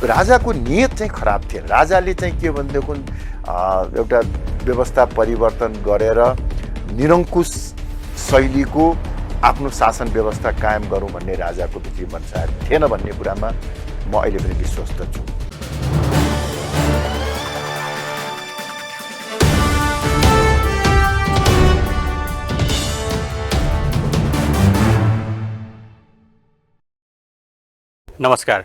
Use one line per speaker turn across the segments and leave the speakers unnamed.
राजाको नियत चाहिँ खराब थिएन। राजाले चाहिँ के भनेदेखि एउटा व्यवस्था परिवर्तन गरेर निरङ्कुश शैलीको आफ्नो शासन व्यवस्था कायम गरौँ भन्ने राजाको भित्री मनसा थिएन भन्ने कुरामा म अहिले पनि विश्वस्त छु।
नमस्कार,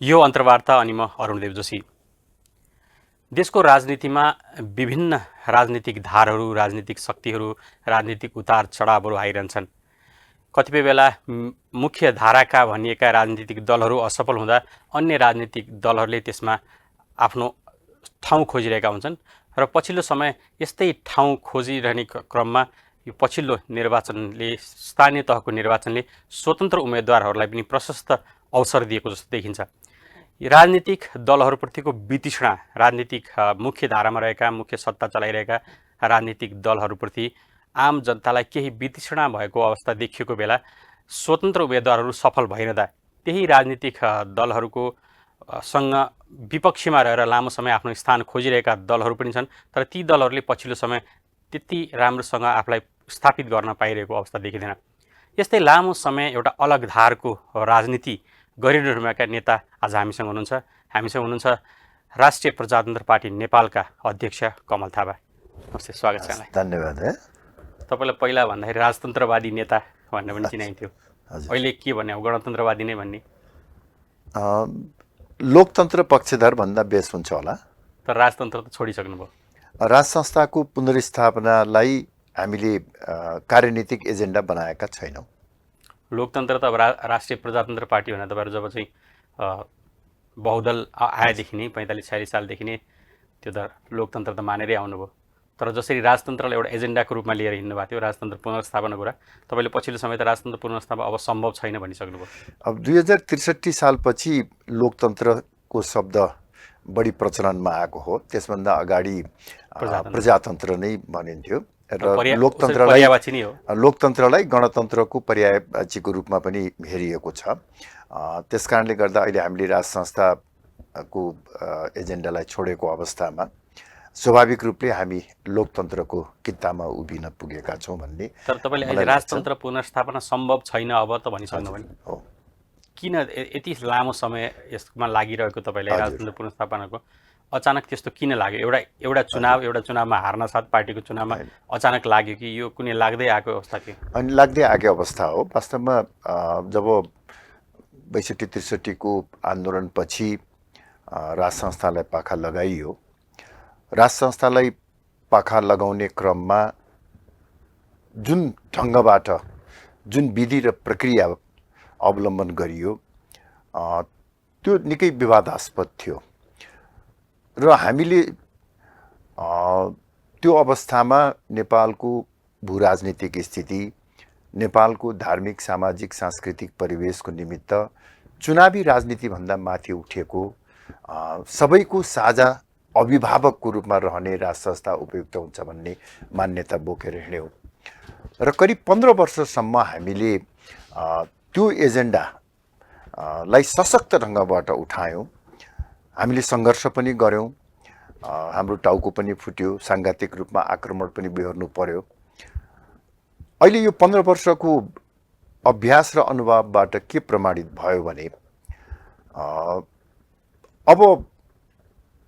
यो अन्तर्वार्ता अनि म अरुणदेव जोशी। देशको राजनीतिमा विभिन्न राजनीतिक धारहरू, राजनीतिक शक्तिहरू, राजनीतिक उतार चढावहरू आइरहन्छन्। कतिपय बेला मुख्य धाराका भनिएका राजनीतिक दलहरू असफल हुँदा अन्य राजनीतिक दलहरूले त्यसमा आफ्नो ठाउँ खोजिरहेका हुन्छन् र पछिल्लो समय यस्तै ठाउँ खोजिरहने क्रममा यो पछिल्लो निर्वाचनले, स्थानीय तहको निर्वाचनले स्वतन्त्र उम्मेदवारहरूलाई पनि प्रशस्त अवसर दिएको जस्तो देखिन्छ। राजनीतिक दलहरूप्रतिको वितृष्णा, राजनीतिक मुख्य धारामा रहेका, मुख्य सत्ता चलाइरहेका राजनीतिक दलहरूप्रति आम जनतालाई केही वितृष्णा भएको अवस्था देखिएको बेला स्वतन्त्र उम्मेदवारहरू सफल भइरहँदा त्यही राजनीतिक दलहरूको सँग विपक्षीमा रहेर लामो समय आफ्नो स्थान खोजिरहेका दलहरू पनि छन्, तर ती दलहरूले पछिल्लो समय त्यति राम्रोसँग आफूलाई स्थापित गर्न पाइरहेको अवस्था देखिँदैन। यस्तै लामो समय एउटा अलग धारको राजनीति गरिरहनुभएका नेता आज हामीसँग हुनुहुन्छ राष्ट्रिय प्रजातन्त्र पार्टी नेपालका अध्यक्ष कमल थापा। नमस्ते, स्वागत छ यहाँलाई।
धन्यवाद।
तपाईँलाई पहिला भन्दाखेरि राजतन्त्रवादी नेता भनेर पनि चिनाइन्थ्यो, अहिले के भन्ने अब गणतन्त्रवादी नै भन्ने?
लोकतन्त्र पक्षधर भन्दा बेस हुन्छ होला।
तर राजतन्त्र त छोडिसक्नुभयो।
राज संस्थाको पुनर्स्थापनालाई हामीले कार्यनीतिक एजेन्डा बनाएका छैनौँ।
लोकतन्त्र त अब राष्ट्रिय प्रजातन्त्र पार्टी भनेर तपाईँहरू जब चाहिँ बहुदल आएदेखि नै 45-46 सालदेखि नै त्यो त लोकतन्त्र त मानेरै आउनुभयो। तर जसरी राजतन्त्रलाई एउटा एजेन्डाको रूपमा लिएर हिँड्नुभएको थियो, राजतन्त्र पुनर्स्थापना कुरा, तपाईँले पछिल्लो समय त राजतन्त्र पुनर्स्थापना अब सम्भव छैन भनिसक्नुभयो।
अब 2063 सालपछि लोकतन्त्रको शब्द बढी प्रचलनमा आएको हो। त्यसभन्दा अगाडि प्रजातन्त्र नै भनिन्थ्यो र लोकतन्त्रलाई गणतन्त्रको पर्यायवाचीको रूपमा पनि हेरिएको छ। त्यस कारणले गर्दा अहिले हामीले राज संस्थाको एजेन्डालाई छोडेको अवस्थामा स्वाभाविक रूपले हामी लोकतन्त्रको कित्तामा उभिन पुगेका छौँ भन्ने।
तर तपाईँले अहिले राजतन्त्र पुनर्स्थापना सम्भव छैन अब त भनिसक्नुभयो नि।
हो,
किन यति लामो समय यसमा लागिरहेको तपाईँलाई राजतन्त्र पुनर्स्थापनाको? अचानक त्यस्तो किन लाग्यो? एउटा चुनावमा हार्न साथ पार्टीको चुनावमा अचानक लाग्यो कि यो कुनै लाग्दै आएको अवस्था थियो?
अनि लाग्दै आएको अवस्था हो। वास्तवमा जब 62-63 को आन्दोलनपछि राज संस्थालाई पाखा लगाइयो, राज संस्थालाई पाखा लगाउने क्रममा जुन ढङ्गबाट, जुन विधि र प्रक्रिया अवलम्बन गरियो त्यो निकै विवादास्पद थियो र हामीले त्यो अवस्थामा नेपालको भूराजनीतिक स्थिति, नेपालको धार्मिक, सामाजिक, सांस्कृतिक परिवेशको निमित्त चुनावी राजनीतिभन्दा माथि उठेको सबैको साझा अभिभावकको रूपमा रहने राज संस्था उपयुक्त हुन्छ भन्ने मान्यता बोकेर हिँड्यौँ र करिब 15 वर्षसम्म हामीले त्यो एजेन्डालाई सशक्त ढङ्गबाट उठायौँ। हामीले सङ्घर्ष पनि गऱ्यौँ, हाम्रो टाउको पनि फुट्यो, साङ्घातिक रूपमा आक्रमण पनि बिहोर्नु पर्यो। अहिले यो 15 वर्षको अभ्यास र अनुभवबाट के प्रमाणित भयो भने अब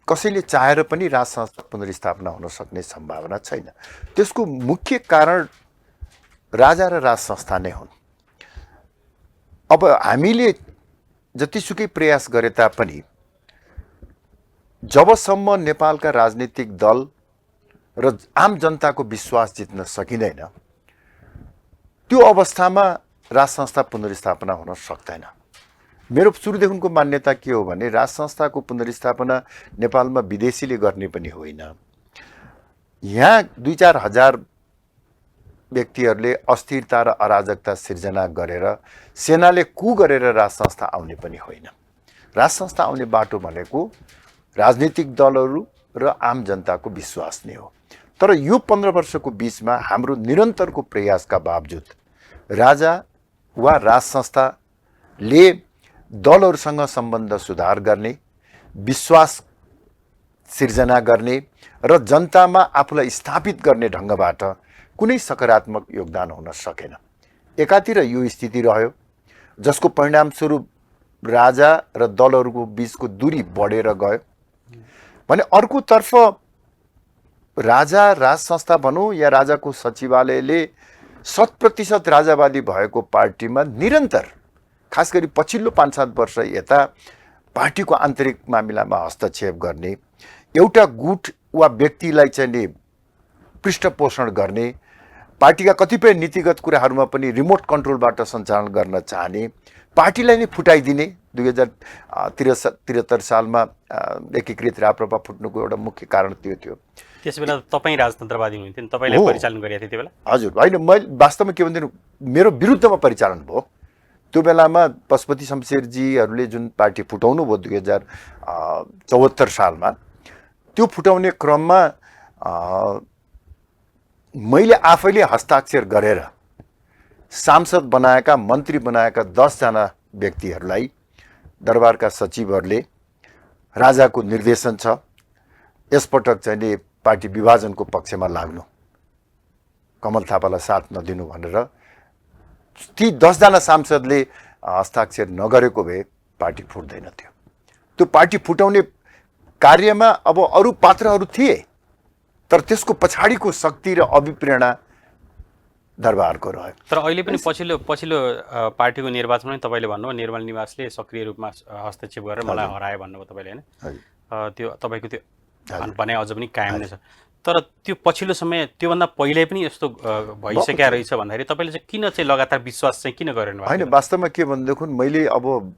कसैले चाहेर पनि राज संस्था पुनर्स्थापना हुन सक्ने सम्भावना छैन। त्यसको मुख्य कारण राजा र राज संस्था नै हुन्। अब हामीले जतिसुकै प्रयास गरे तापनि जबसम्म नेपालका राजनीतिक दल र आम जनताको विश्वास जित्न सकिँदैन, त्यो अवस्थामा राज संस्था पुनर्स्थापना हुन सक्दैन। मेरो सुरुदेखिको मान्यता के हो भने राज संस्थाको पुनर्स्थापना नेपालमा विदेशीले गर्ने पनि होइन। यहाँ 2-4 हजार व्यक्तिहरूले अस्थिरता र अराजकता सिर्जना गरेर सेनाले कु गरेर राज संस्था आउने पनि होइन। राज संस्था आउने बाटो भनेको राजनीतिक दलहरू र आम जनताको विश्वास नै हो। तर यो 15 वर्षको बीचमा हाम्रो निरन्तरको प्रयासका बावजुद राजा वा राज संस्थाले दलहरूसँग सम्बन्ध सुधार गर्ने, विश्वास सिर्जना गर्ने र जनतामा आफूलाई स्थापित गर्ने ढङ्गबाट कुनै सकारात्मक योगदान हुन सकेन। एकातिर यो स्थिति रह्यो जसको परिणामस्वरूप राजा र दलहरूको बीचको दूरी बढेर गयो भने अर्कोतर्फ राजा राज संस्था भनौँ या राजाको सचिवालयले 100% राजावादी भएको पार्टीमा निरन्तर, खास गरी पछिल्लो 5-7 वर्ष यता पार्टीको आन्तरिक मामिलामा हस्तक्षेप गर्ने, एउटा गुट वा व्यक्तिलाई चाहिँ नि पृष्ठपोषण गर्ने, पार्टीका कतिपय नीतिगत कुराहरूमा पनि रिमोट कन्ट्रोलबाट सञ्चालन गर्न चाहने, पार्टीलाई नै फुटाइदिने। 2073 सालमा एकीकृत राप्रपा फुट्नुको एउटा मुख्य कारण त्यो थियो।
त्यसबेला तपाईँ राजतन्त्रवादी हुनुहुन्थ्यो नि, तपाईँले परिचालन गरेको थियो त्यो बेला? हजुर,
होइन, मैले वास्तवमा के भन्दिनँ, मेरो विरुद्धमा परिचालन भयो। त्यो बेलामा पशुपति शमशेरजीहरूले जुन पार्टी फुटाउनु भयो 2074 सालमा, त्यो फुटाउने क्रममा मैले आफैले हस्ताक्षर गरेर सांसद बनाएका, मन्त्री बनाएका 10 जना व्यक्तिहरूलाई दरबारका सचिवहरूले राजाको निर्देशन छ यसपटक चाहिँ नि पार्टी विभाजनको पक्षमा लाग्नु, कमल थापालाई साथ नदिनु भनेर ती 10 जना सांसदले हस्ताक्षर नगरेको भए पार्टी फुट्दैन थियो। त्यो पार्टी फुटाउने कार्यमा अब अरू पात्रहरू थिए, तर त्यसको पछाडिको शक्ति र अभिप्रेरणा दरबारको रह्यो।
तर अहिले पनि पछिल्लो पार्टीको निर्वाचनमा तपाईँले भन्नुभयो निर्मल निवासले सक्रिय रूपमा हस्तक्षेप गरेर मलाई हरायो भन्नुभयो तपाईँले, होइन? त्यो तपाईँको त्यो भनाइ अझ पनि कायम नै छ। तर त्यो पछिल्लो समय त्योभन्दा पहिल्यै पनि यस्तो भइसकेको रहेछ भन्दाखेरि तपाईँले चाहिँ किन चाहिँ लगातार विश्वास चाहिँ किन गरेन?
होइन, वास्तवमा के भनेदेखि मैले अब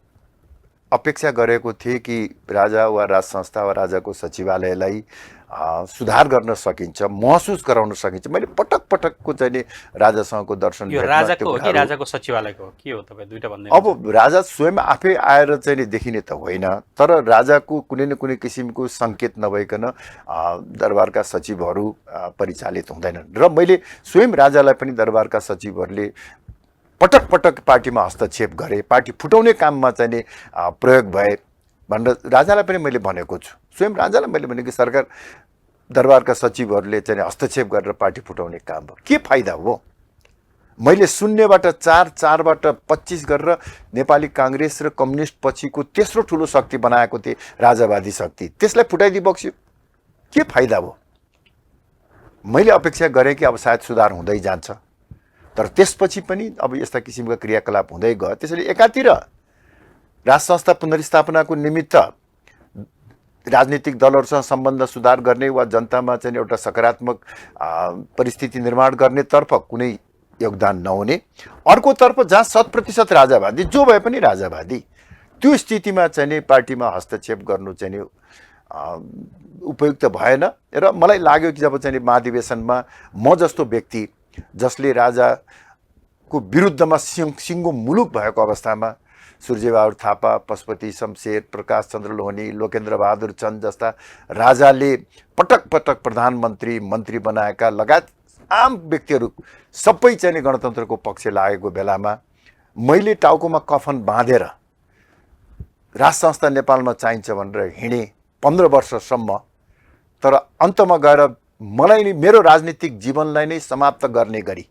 अपेक्षा गरेको थिएँ कि राजा वा राज संस्था वा राजाको सचिवालयलाई सुधार गर्न सकिन्छ, महसुस गराउन सकिन्छ। मैले पटक पटकको चाहिँ नि राजासँगको दर्शन,
यो राजाको हो कि राजाको सचिवालयको हो, के हो तपाईँ दुईटा भन्दै?
अब राजा स्वयं आफै आएर चाहिँ नि देखिने त होइन, तर राजाको कुनै न कुनै किसिमको सङ्केत नभइकन दरबारका सचिवहरू परिचालित हुँदैनन्। र मैले स्वयं राजालाई पनि दरबारका सचिवहरूले पटक पटक पार्टीमा हस्तक्षेप गरे, पार्टी फुटाउने काममा चाहिँ नि प्रयोग भए भनेर राजालाई पनि मैले भनेको छु। स्वयं राजालाई मैले भनेको सरकार दरबारका सचिवहरूले चाहिँ हस्तक्षेप गरेर पार्टी फुटाउने काम भयो, के फाइदा हो? मैले शून्यबाट 4-4बाट 25 गरेर नेपाली काङ्ग्रेस र कम्युनिस्ट पछिको तेस्रो ठुलो शक्ति बनाएको थिएँ, राजावादी शक्ति, त्यसलाई फुटाइदिई बक्स्यो, के फाइदा भयो? मैले अपेक्षा गरेँ कि अब सायद सुधार हुँदै जान्छ, तर त्यसपछि पनि अब यस्ता किसिमका क्रियाकलाप हुँदै गयो। त्यसैले एकातिर राज संस्था पुनर्स्थापनाको निमित्त राजनीतिक दलहरूसँग सम्बन्ध सुधार गर्ने वा जनतामा चाहिँ एउटा सकारात्मक परिस्थिति निर्माण गर्नेतर्फ कुनै योगदान नहुने, अर्कोतर्फ जहाँ 100% राजावादी, जो भए पनि राजावादी, त्यो स्थितिमा चाहिँ नि पार्टीमा हस्तक्षेप गर्नु चाहिँ नि उपयुक्त भएन। र मलाई लाग्यो कि जब चाहिँ नि महाधिवेशनमा म जस्तो व्यक्ति जसले राजाको विरुद्धमा सिङ्गो मुलुक भएको अवस्थामा सूर्यबहादुर थापा, पशुपति शमशेर, प्रकाश चन्द्र लोहनी, लोकेन्द्र बहादुर चन्द जस्ता राजाले पटक पटक प्रधानमन्त्री, मन्त्री बनाएका लगायत आम व्यक्तिहरू सबै चाहिँ नि गणतन्त्रको पक्ष लागेको बेलामा मैले टाउकोमा कफन बाँधेर राज संस्था नेपालमा चाहिन्छ भनेर हिँडेँ 15 वर्षसम्म। तर अन्तमा गएर मलाई नै मेरो राजनीतिक जीवनलाई नै समाप्त गर्ने गरी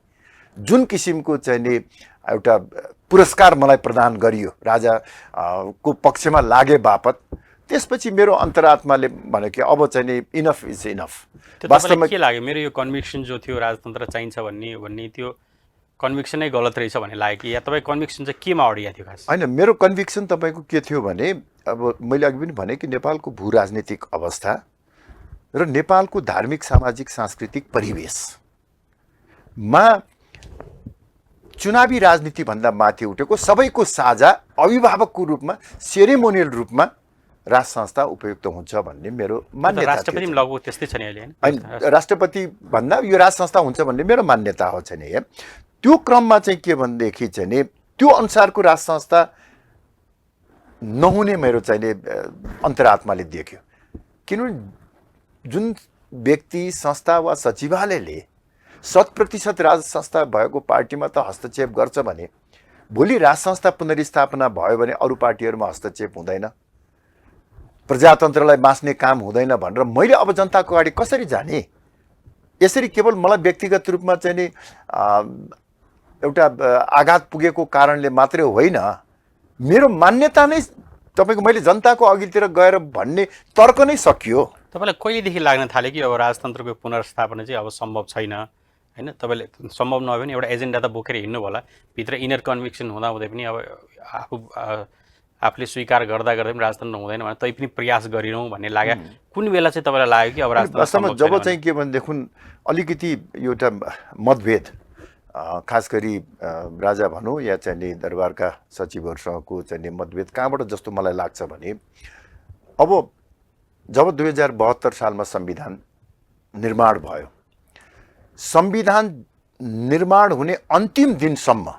जुन किसिमको चाहिँ नि एउटा पुरस्कार मलाई प्रदान गरियो राजा को पक्षमा लागे बापत, त्यसपछि मेरो अन्तरात्माले भन्यो कि अब चाहिँ नि इनफ इज इनफ।
वास्तवमा के लाग्यो? मेरो यो कन्भिक्सन जो थियो राजतन्त्र चाहिन्छ भन्ने त्यो कन्भिक्सन नै गलत रहेछ भन्ने लाग्यो कि या तपाईँ कन्भिक्सन चाहिँ केमा अडिया थियो खास?
होइन, मेरो कन्भिक्सन तपाईँको के थियो भने अब मैले अघि पनि भने कि नेपालको भू राजनीतिक अवस्था र नेपालको धार्मिक, सामाजिक, सांस्कृतिक परिवेशमा चुनावी राजनीति भन्दा माथि उठेको सबैको साझा अभिभावकको रूपमा, सेरेमोनियल रूपमा राज संस्था उपयुक्त हुन्छ भन्ने मेरो मान्यता थियो।
राष्ट्रपति पनि लगभग त्यस्तै छ नि अहिले,
हैन? राष्ट्रपति भन्दा यो राज संस्था हुन्छ भन्ने मेरो मान्यता हो चाहिँ नि। त्यो क्रममा चाहिँ के भनेदेखि चाहिँ नि त्यो अनुसारको राज संस्था नहुने मेरो चाहिँ नि अन्तरात्माले देख्यो। किनभने जुन व्यक्ति, संस्था वा सचिवालयले 100% राज संस्था भएको पार्टीमा त हस्तक्षेप गर्छ भने भोलि राज संस्था पुनर्स्थापना भयो भने अरू पार्टीहरूमा हस्तक्षेप हुँदैन, प्रजातन्त्रलाई बाँच्ने काम हुँदैन भनेर मैले अब जनताको अगाडि कसरी जाने? यसरी केवल मलाई व्यक्तिगत रूपमा चाहिँ नि एउटा आघात पुगेको कारणले मात्रै होइन, मेरो मान्यता नै तपाईँको मैले जनताको अघितिर गएर भन्ने तर्क नै सकियो।
तपाईँलाई कहिलेदेखि लाग्न थाल्यो कि अब राजतन्त्रको पुनर्स्थापना चाहिँ अब सम्भव छैन होइन? तपाईँले सम्भव नभए पनि एउटा एजेन्डा त बोकेर हिँड्नु होला, भित्र इनर कन्भिक्सन हुँदाहुँदै पनि अब आफूले स्वीकार गर्दा गर्दै पनि राजतन्त्र हुँदैन भने तै पनि प्रयास गरिरहँ भन्ने लाग्यो। कुन बेला चाहिँ तपाईँलाई लाग्यो कि अब राजतन्त्र
वास्तवमा जब चाहिँ के भनेदेखि अलिकति एउटा मतभेद, खास गरी राजा भनौँ या चाहिँ नि दरबारका सचिवहरूसँगको चाहिँ नि मतभेद कहाँबाट जस्तो मलाई लाग्छ भने, अब जब 2072 सालमा संविधान निर्माण भयो, संविधान निर्माण हुने अन्तिम दिनसम्म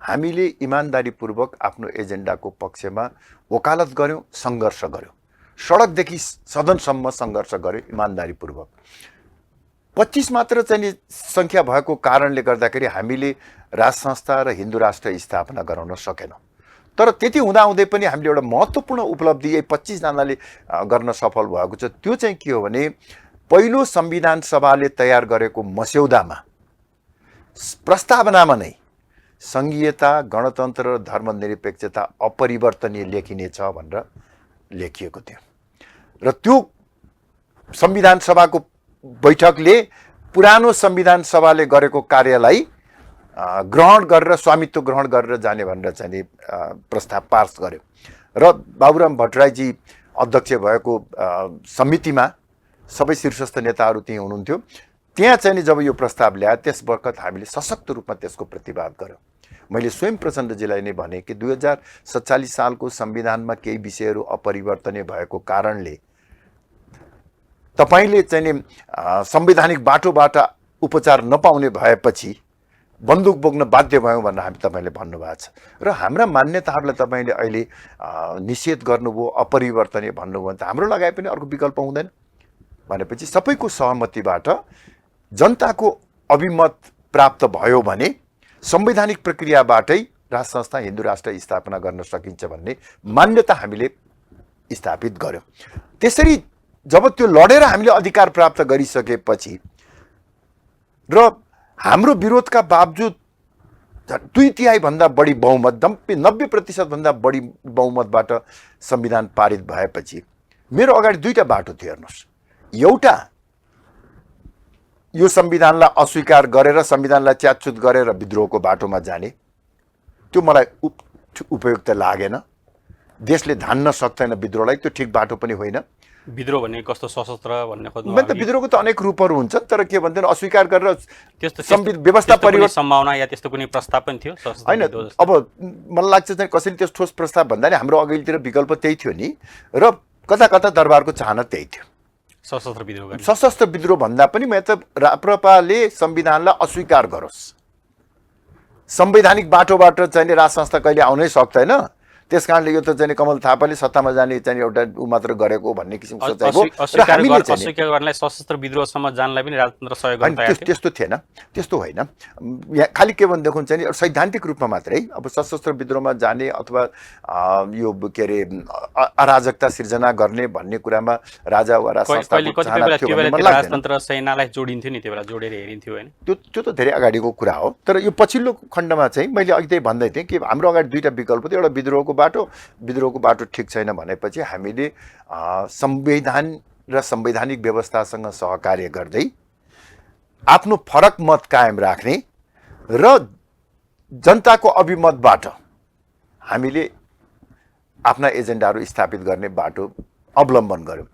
हामीले इमान्दारीपूर्वक आफ्नो एजेन्डाको पक्षमा वकालत गऱ्यौँ, सङ्घर्ष गऱ्यौँ, सडकदेखि सदनसम्म सङ्घर्ष गऱ्यौँ इमान्दारीपूर्वक। 25 मात्र चाहिँ नि सङ्ख्या भएको कारणले गर्दाखेरि हामीले राज संस्था र हिन्दू राष्ट्र स्थापना गराउन सकेनौँ। तर त्यति हुँदाहुँदै पनि हामीले एउटा महत्त्वपूर्ण उपलब्धि यही 25 जनाले गर्न सफल भएको छ। त्यो चाहिँ के हो भने, पहिलो संविधान सभाले तयार गरेको मस्यौदामा प्रस्तावनामा नै सङ्घीयता, गणतन्त्र र धर्मनिरपेक्षता अपरिवर्तनीय लेखिनेछ भनेर लेखिएको थियो र त्यो संविधान सभाको बैठकले पुरानो संविधान सभाले गरेको कार्यलाई ग्रहण गरेर स्वामित्व ग्रहण गरेर जाने भनेर चाहिँ नि प्रस्ताव पास गर्यो र बाबुराम भट्टराईजी अध्यक्ष भएको समितिमा सबै शीर्षस्थ नेताहरू त्यहीँ हुनुहुन्थ्यो। त्यहाँ चाहिँ नि जब यो प्रस्ताव ल्यायो त्यस बखत हामीले सशक्त रूपमा त्यसको प्रतिवाद गर्यौँ। मैले स्वयं प्रचण्डजीलाई नै भने कि 2047 सालको संविधानमा केही विषयहरू अपरिवर्तनीय भएको कारणले तपाईँले चाहिँ नि संवैधानिक बाटोबाट उपचार नपाउने भएपछि बन्दुक बोक्न बाध्य भयौँ भनेर हामी तपाईँले भन्नुभएको छ र हाम्रा मान्यताहरूलाई तपाईँले अहिले निषेध गर्नुभयो, अपरिवर्तनीय भन्नुभयो भने त हाम्रो लगाए पनि अर्को विकल्प हुँदैन। भनेपछि सबैको सहमतिबाट जनताको अभिमत प्राप्त भयो भने संवैधानिक प्रक्रियाबाटै राज संस्था हिन्दू राष्ट्र स्थापना गर्न सकिन्छ भन्ने मान्यता हामीले स्थापित गर्यौँ। त्यसरी जब त्यो लडेर हामीले अधिकार प्राप्त गरिसकेपछि र हाम्रो विरोधका बावजुद 2/3 भन्दा बढी बहुमत, 90% भन्दा बढी बहुमतबाट संविधान पारित भएपछि मेरो अगाडि दुईटा बाटो थियो। हेर्नुहोस्, एउटा यो संविधानलाई अस्वीकार गरेर संविधानलाई च्यातचुत गरेर विद्रोहको बाटोमा जाने, त्यो मलाई उपयुक्त लागेन। देशले धान्न सक्दैन विद्रोहलाई, त्यो ठिक बाटो पनि होइन।
विद्रोह भन्ने कस्तो सशस्त्र भन्ने खोज्नु
त विद्रोहको त अनेक रूपहरू हुन्छन्, तर के भन्दैन अस्वीकार गरेर
त्यस्तो
व्यवस्था परिवर्तन
सम्भावना या त्यस्तो कुनै प्रस्ताव पनि थियो
होइन। अब मलाई लाग्छ चाहिँ कसैले त्यस ठोस प्रस्ताव भन्दा नि हाम्रो अघिल्तिर विकल्प त्यही थियो नि, र कता कता दरबारको चाहना त्यही थियो,
सशस्त्र विद्रोह गर्ने।
सशस्त्र विद्रोह भन्दा पनि म त राप्रपाले संविधानलाई अस्वीकार गरोस्, संवैधानिक बाटोबाट चाहिँ राज संस्था कहिले आउनै सक्दैन, त्यस कारणले यो त चाहिँ कमल थापाले सत्तामा जाने चाहिँ एउटा ऊ मात्र गरेको भन्ने किसिमको सोचाइ हो। र हामीले
अस्वीकार गर्नलाई सशस्त्र विद्रोहसम्म जानलाई पनि राजतन्त्र सहयोग गर्न तयार थियो।
त्यस्तो थिएन, त्यस्तो होइन। यहाँ खालि के भनेदेखि चाहिँ सैद्धान्तिक रूपमा मात्रै अब सशस्त्र विद्रोहमा जाने अथवा यो के अरे अराजकता सिर्जना गर्ने भन्ने कुरामा राजा वा राज संस्थाको चाहना थियो भन्ने मलाई लाग्दैन।
राजतन्त्र सेनालाई जोडिन्थ्यो नि, त्यो बेला जोडेर हेरिन्थ्यो होइन।
त्यो त धेरै अगाडिको कुरा हो। तर यो पछिल्लो खण्डमा चाहिँ मैले अघि त्यही भन्दै थिएँ कि हाम्रो अगाडि दुईटा विकल्प थियो। एउटा विद्रोहको बाटो ठिक छैन भनेपछि हामीले संविधान र संवैधानिक व्यवस्थासँग सहकार्य गर्दै आफ्नो फरक मत कायम राख्ने र जनताको अभिमतबाट हामीले आफ्ना एजेन्डाहरू स्थापित गर्ने बाटो अवलम्बन गर्यौँ।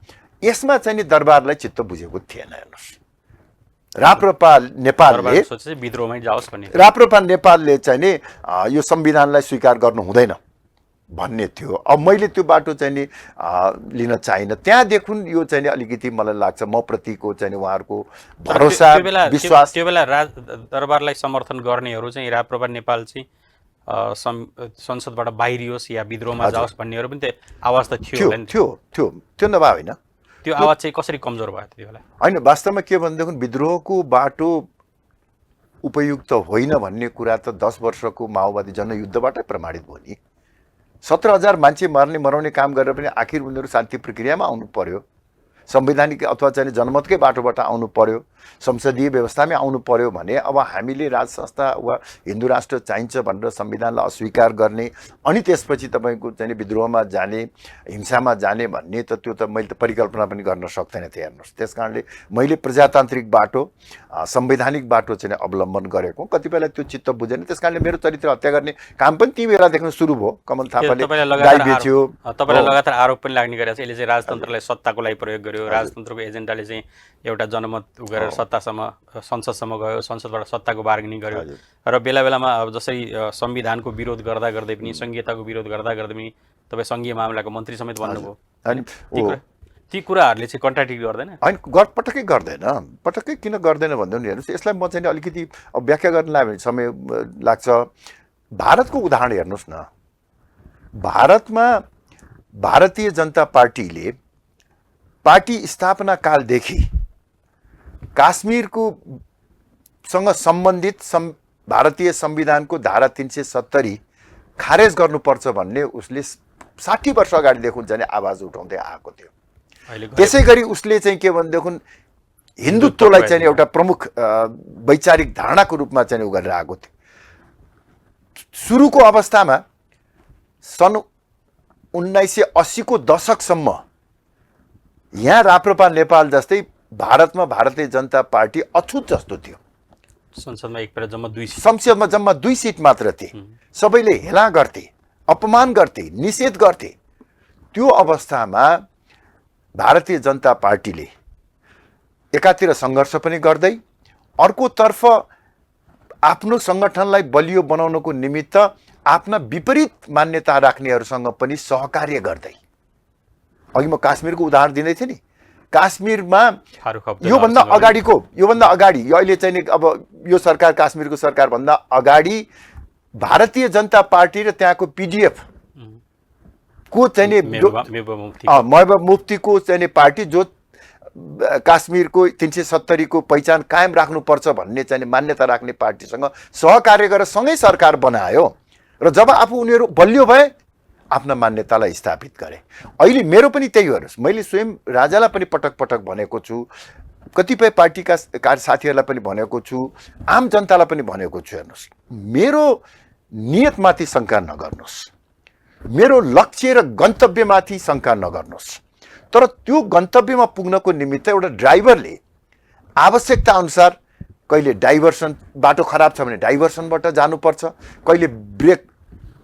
यसमा चाहिँ नि दरबारलाई चित्त बुझेको थिएन। हेर्नुहोस्, राप्रपा नेपालले
विद्रोहमै जाओस् भन्ने,
राप्रपा नेपालले चाहिँ नि यो संविधानलाई स्वीकार गर्नु हुँदैन भन्ने थियो। अब मैले त्यो बाटो चाहिँ नि लिन चाहिनँ। त्यहाँदेखि यो चाहिँ नि अलिकति मलाई लाग्छ म प्रतिको चाहिँ उहाँहरूको भरोसा विश्वास,
त्यो बेला दरबारलाई समर्थन गर्नेहरू चाहिँ राप्रपा नेपाल चाहिँ संसदबाट बाहिरियोस् या विद्रोहमा जाओस् भन्नेहरू पनि त्यो आवाज त
थियो नभए होइन।
त्यो आवाज चाहिँ कसरी कमजोर भयो त्यो बेला?
होइन, वास्तवमा के भनेदेखि विद्रोहको बाटो उपयुक्त होइन भन्ने कुरा त 10 वर्षको माओवादी जनयुद्धबाटै प्रमाणित भयो नि। 17,000 मान्छे मराउने काम गरेर पनि आखिर उनीहरू शान्ति प्रक्रियामा आउनु पर्यो, संवैधानिक अथवा चाहिँ जनमतकै बाटोबाट आउनु पर्यो, संसदीय व्यवस्थामै आउनु पर्यो भने अब हामीले राज संस्था वा हिन्दू राष्ट्र चाहिन्छ भनेर संविधानलाई अस्वीकार गर्ने अनि त्यसपछि तपाईँको चाहिँ विद्रोहमा जाने, हिंसामा जाने भन्ने त त्यो त मैले त परिकल्पना पनि गर्न सक्दैन थिएँ। हेर्नुहोस्, त्यस कारणले मैले प्रजातान्त्रिक बाटो, संवैधानिक बाटो चाहिँ अवलम्बन गरेको, कतिपयलाई त्यो चित्त बुझेन। त्यस कारणले मेरो चरित्र हत्या गर्ने काम पनि ती बेलादेखि सुरु भयो। कमल थापाले गाई बेच्यो,
तपाईँलाई लगातार आरोप पनि लाग्ने गरेको छ यसले चाहिँ राजतन्त्रलाई सत्ताको लागि प्रयोग गर्यो, राजतन्त्रको एजेन्डाले चाहिँ एउटा जनमत गरेर सत्तासम्म संसदसम्म गयो, संसदबाट सत्ताको बार्गेनिङ गर्यो र बेला बेलामा अब जसरी संविधानको विरोध गर्दा गर्दै पनि संहिताको विरोध गर्दा गर्दै पनि तपाईँ सङ्घीय मामलाको मन्त्री समेत बन्नुभयो।
अनि
ती कुराहरूले चाहिँ कन्ट्राडिक्ट गर्दैन?
होइन, पटक्कै गर्दैन। पटक्कै किन गर्दैन भन्दा नि हेर्नुहोस्, यसलाई म चाहिँ अलिकति व्याख्या गर्न लाग्यो भने समय लाग्छ। भारतको उदाहरण हेर्नुहोस् न। भारतमा भारतीय जनता पार्टीले पार्टी स्थापना कालदेखि काश्मीरको सँग सम्बन्धित भारतीय संविधानको धारा 370 खारेज गर्नुपर्छ भन्ने उसले 60 वर्ष अगाडिदेखि चाहिँ आवाज उठाउँदै आएको थियो। त्यसै गरी उसले चाहिँ के भनेदेखि हिन्दुत्वलाई चाहिँ एउटा प्रमुख वैचारिक धारणाको रूपमा चाहिँ उ गरेर आएको थियो। सुरुको अवस्थामा सन् 1980 को दशकसम्म यहाँ राप्रपा नेपाल जस्तै भारतमा भारतीय जनता पार्टी अछुत जस्तो थियो।
संसदमा जम्मा 2 सिट,
संसदमा जम्मा 2 सिट मात्र थिए। सबैले हेला गर्थे, अपमान गर्थे, निषेध गर्थे। त्यो अवस्थामा भारतीय जनता पार्टीले एकातिर सङ्घर्ष पनि गर्दै अर्कोतर्फ आफ्नो सङ्गठनलाई बलियो बनाउनको निमित्त आफ्ना विपरीत मान्यता राख्नेहरूसँग पनि सहकार्य गर्दै, अघि म काश्मीरको उदाहरण दिँदै थिएँ नि, काश्मीरमा योभन्दा अगाडि अहिले चाहिँ अब यो सरकार, काश्मीरको सरकारभन्दा अगाडि भारतीय जनता पार्टी र त्यहाँको पीडीएफ को चाहिँ महबूबा मुफ्तीको चाहिँ पार्टी जो काश्मीरको 370 को पहिचान कायम राख्नुपर्छ भन्ने चाहिँ मान्यता राख्ने पार्टीसँग सहकार्य गरेर सँगै सरकार बनायो र जब आफू उनीहरू बलियो भए आफ्ना मान्यतालाई स्थापित गरे। अहिले मेरो पनि त्यही हो। मैले स्वयं राजालाई पनि पटक पटक भनेको छु, कतिपय पार्टीका साथीहरूलाई पनि भनेको छु, आम जनतालाई पनि भनेको छु, हेर्नुहोस्, मेरो नियतमाथि शङ्का नगर्नुहोस्, मेरो लक्ष्य र गन्तव्यमाथि शङ्का नगर्नुहोस्। तर त्यो गन्तव्यमा पुग्नको निमित्त एउटा ड्राइभरले आवश्यकता अनुसार कहिले डाइभर्सन, बाटो खराब छ भने डाइभर्सनबाट जानुपर्छ, कहिले ब्रेक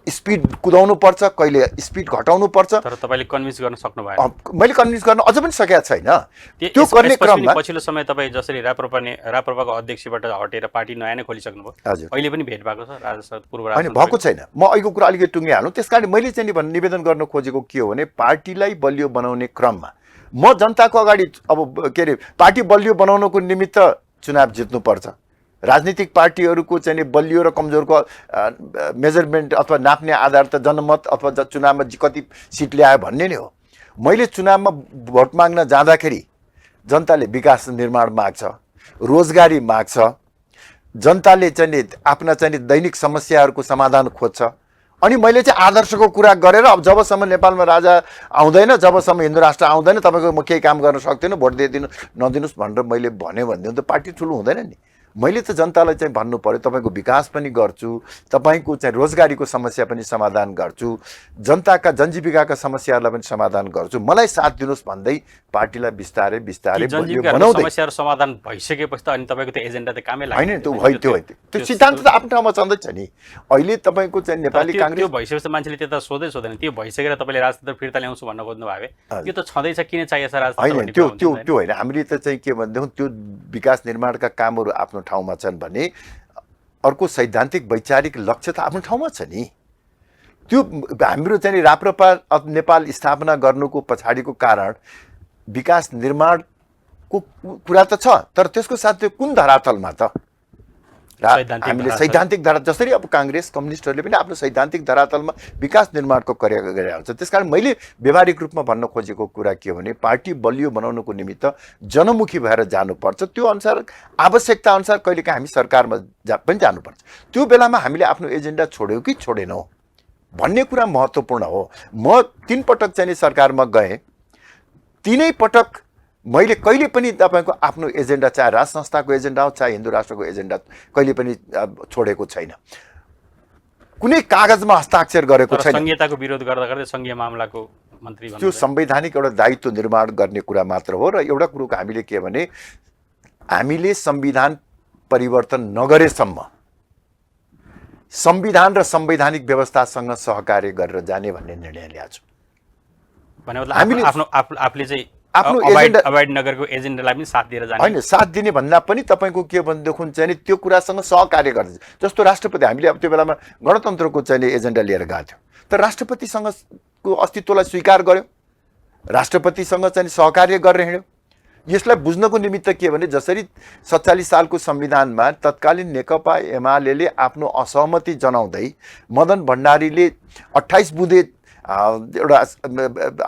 स्पिड कुदाउनु पर्छ, कहिले स्पिड घटाउनु पर्छ।
तर तपाईले कन्भिन्स गर्न सक्नु भएन।
मैले कन्भिन्स गर्न अझ पनि सकेको छैन। त्यो गर्ने क्रममा
पछिल्लो समय तपाईँ जसरी राप्रपाको अध्यक्षबाट हटेर पार्टी नयाँ नै खोलिसक्नुभयो, अहिले पनि भेट भएको छ राजसभा पूर्व
होइन भएको छैन। म अहिलेको कुरा अलिकति टुङ्गिहाल्नु। त्यसकारण मैले चाहिँ निवेदन गर्न खोजेको के हो भने पार्टीलाई बलियो बनाउने क्रममा म जनताको अगाडि अब के अरे पार्टी बलियो बनाउनको निमित्त चुनाव जित्नुपर्छ। राजनीतिक पार्टीहरूको चाहिँ बलियो र कमजोरको मेजरमेन्ट अथवा नाप्ने आधार त जनमत अथवा चुनावमा कति सिट ल्यायो भन्ने नै हो। मैले चुनावमा भोट माग्न जाँदाखेरि जनताले विकास निर्माण माग्छ, रोजगारी माग्छ, जनताले चाहिँ आफ्ना चाहिँ दैनिक समस्याहरूको समाधान खोज्छ। अनि मैले चाहिँ आदर्शको कुरा गरेर अब जबसम्म नेपालमा राजा आउँदैन, जबसम्म हिन्दू राष्ट्र आउँदैन, तपाईँको म केही काम गर्न सक्दिनँ, भोट दिइदिनु नदिनुहोस् भनेर मैले भन्यो भनेदेखि त पार्टी ठुलो हुँदैन नि। मैले त जनतालाई चाहिँ भन्नु पर्यो, तपाईँको विकास पनि गर्छु, तपाईँको चाहिँ रोजगारीको समस्या पनि समाधान गर्छु, जनताका जनजीविकाका समस्याहरूलाई पनि समाधान गर्छु, मलाई साथ दिनुहोस् भन्दै पार्टीलाई बिस्तारै बिस्तारै बनाउँदै
समस्याहरू समाधान भइसकेपछि त अनि तपाईँको त्यो एजेन्डा त कामै
लाग्दैन। त्यो सिद्धान्त त आफ्नो ठाउँमा चल्दैछ नि। अहिले तपाईँको चाहिँ नेपाली काङ्ग्रेस
भइसकेपछि मान्छेले त्यो त सोध्दैन, त्यो भइसकेर तपाईँले राजतन्त्र फिर्ता ल्याउँछु भन्न खोज्नु भयो, यो त छँदैछ, किन चाहिएको छ राजतन्त्र?
त्यो होइन। हामीले त चाहिँ के भनेदेखि त्यो विकास निर्माणका कामहरू आफ्नो ठाउँमा छन् भने अर्को सैद्धान्तिक वैचारिक लक्ष्य त आफ्नो ठाउँमा छ नि। त्यो हाम्रो चाहिँ राप्रपा नेपाल स्थापना गर्नुको पछाडिको कारण विकास निर्माणको कुरा त छ, तर त्यसको साथ त्यो कुन धरातलमा त? हामीले सैद्धान्तिक धरा जसरी अब काङ्ग्रेस कम्युनिस्टहरूले पनि आफ्नो सैद्धान्तिक धरातलमा विकास निर्माणको कार्य गरेर आउँछ। त्यसकारण मैले व्यावहारिक रूपमा भन्न खोजेको कुरा के हो भने पार्टी बलियो बनाउनुको निमित्त जनमुखी भएर जानुपर्छ। त्यो अनुसार आवश्यकता अनुसार कहिलेकाहीँ हामी सरकारमा पनि जानुपर्छ। त्यो बेलामा हामीले आफ्नो एजेन्डा छोड्यौँ कि छोडेनौँ भन्ने कुरा महत्त्वपूर्ण हो। म 3 पटक चाहिँ सरकारमा गएँ, 3 पटक मैले कहिले पनि तपाईँको आफ्नो एजेन्डा चाहे राज संस्थाको एजेन्डा हो चाहे हिन्दू राष्ट्रको एजेन्डा कहिले पनि छोडेको छैन, कुनै कागजमा हस्ताक्षर गरेको छैन।
संहिताको विरोध गर्दा गर्दै संघीय मामलाको मन्त्री
त्यो संवैधानिक एउटा दायित्व निर्माण गर्ने कुरा मात्र हो। र एउटा कुरोको हामीले के भने हामीले संविधान परिवर्तन नगरेसम्म संविधान र संवैधानिक व्यवस्थासँग सहकार्य गरेर जाने भन्ने निर्णय ल्याएको छु।
हामीले आफूले चाहिँ
आफ्नो एजेन्डा
अवॉइड नगरको एजेन्डालाई पनि साथ दिएर जाने
होइन। साथ दिने भन्दा पनि तपाईँको के भनेदेखि चाहिँ त्यो कुरासँग सहकार्य गर्छ। जस्तो राष्ट्रपति हामीले अब त्यो बेलामा गणतन्त्रको चाहिँ एजेन्डा लिएर गएको थियो, तर राष्ट्रपतिसँगको अस्तित्वलाई स्वीकार गर्यो, राष्ट्रपतिसँग चाहिँ सहकार्य गरेर हिँड्यो। यसलाई बुझ्नको निमित्त के भने जसरी 47 सालको संविधानमा तत्कालीन नेकपा एमाले आफ्नो असहमति जनाउँदै मदन भण्डारीले 28 बुँदे एउटा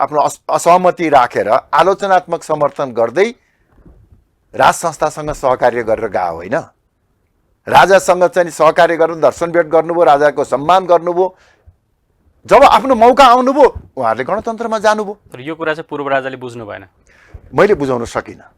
आफ्नो असहमति राखेर आलोचनात्मक समर्थन गर्दै राज संस्थासँग सहकार्य गरेर गयो होइन। राजासँग चाहिँ सहकार्य गरेर दर्शन भेट गर्नुभयो, राजाको सम्मान गर्नुभयो। जब आफ्नो मौका आउनुभयो उहाँहरूले गणतन्त्रमा जानुभयो।
तर यो कुरा चाहिँ पूर्व राजाले बुझ्नु भएन।
मैले बुझाउन सकिनँ,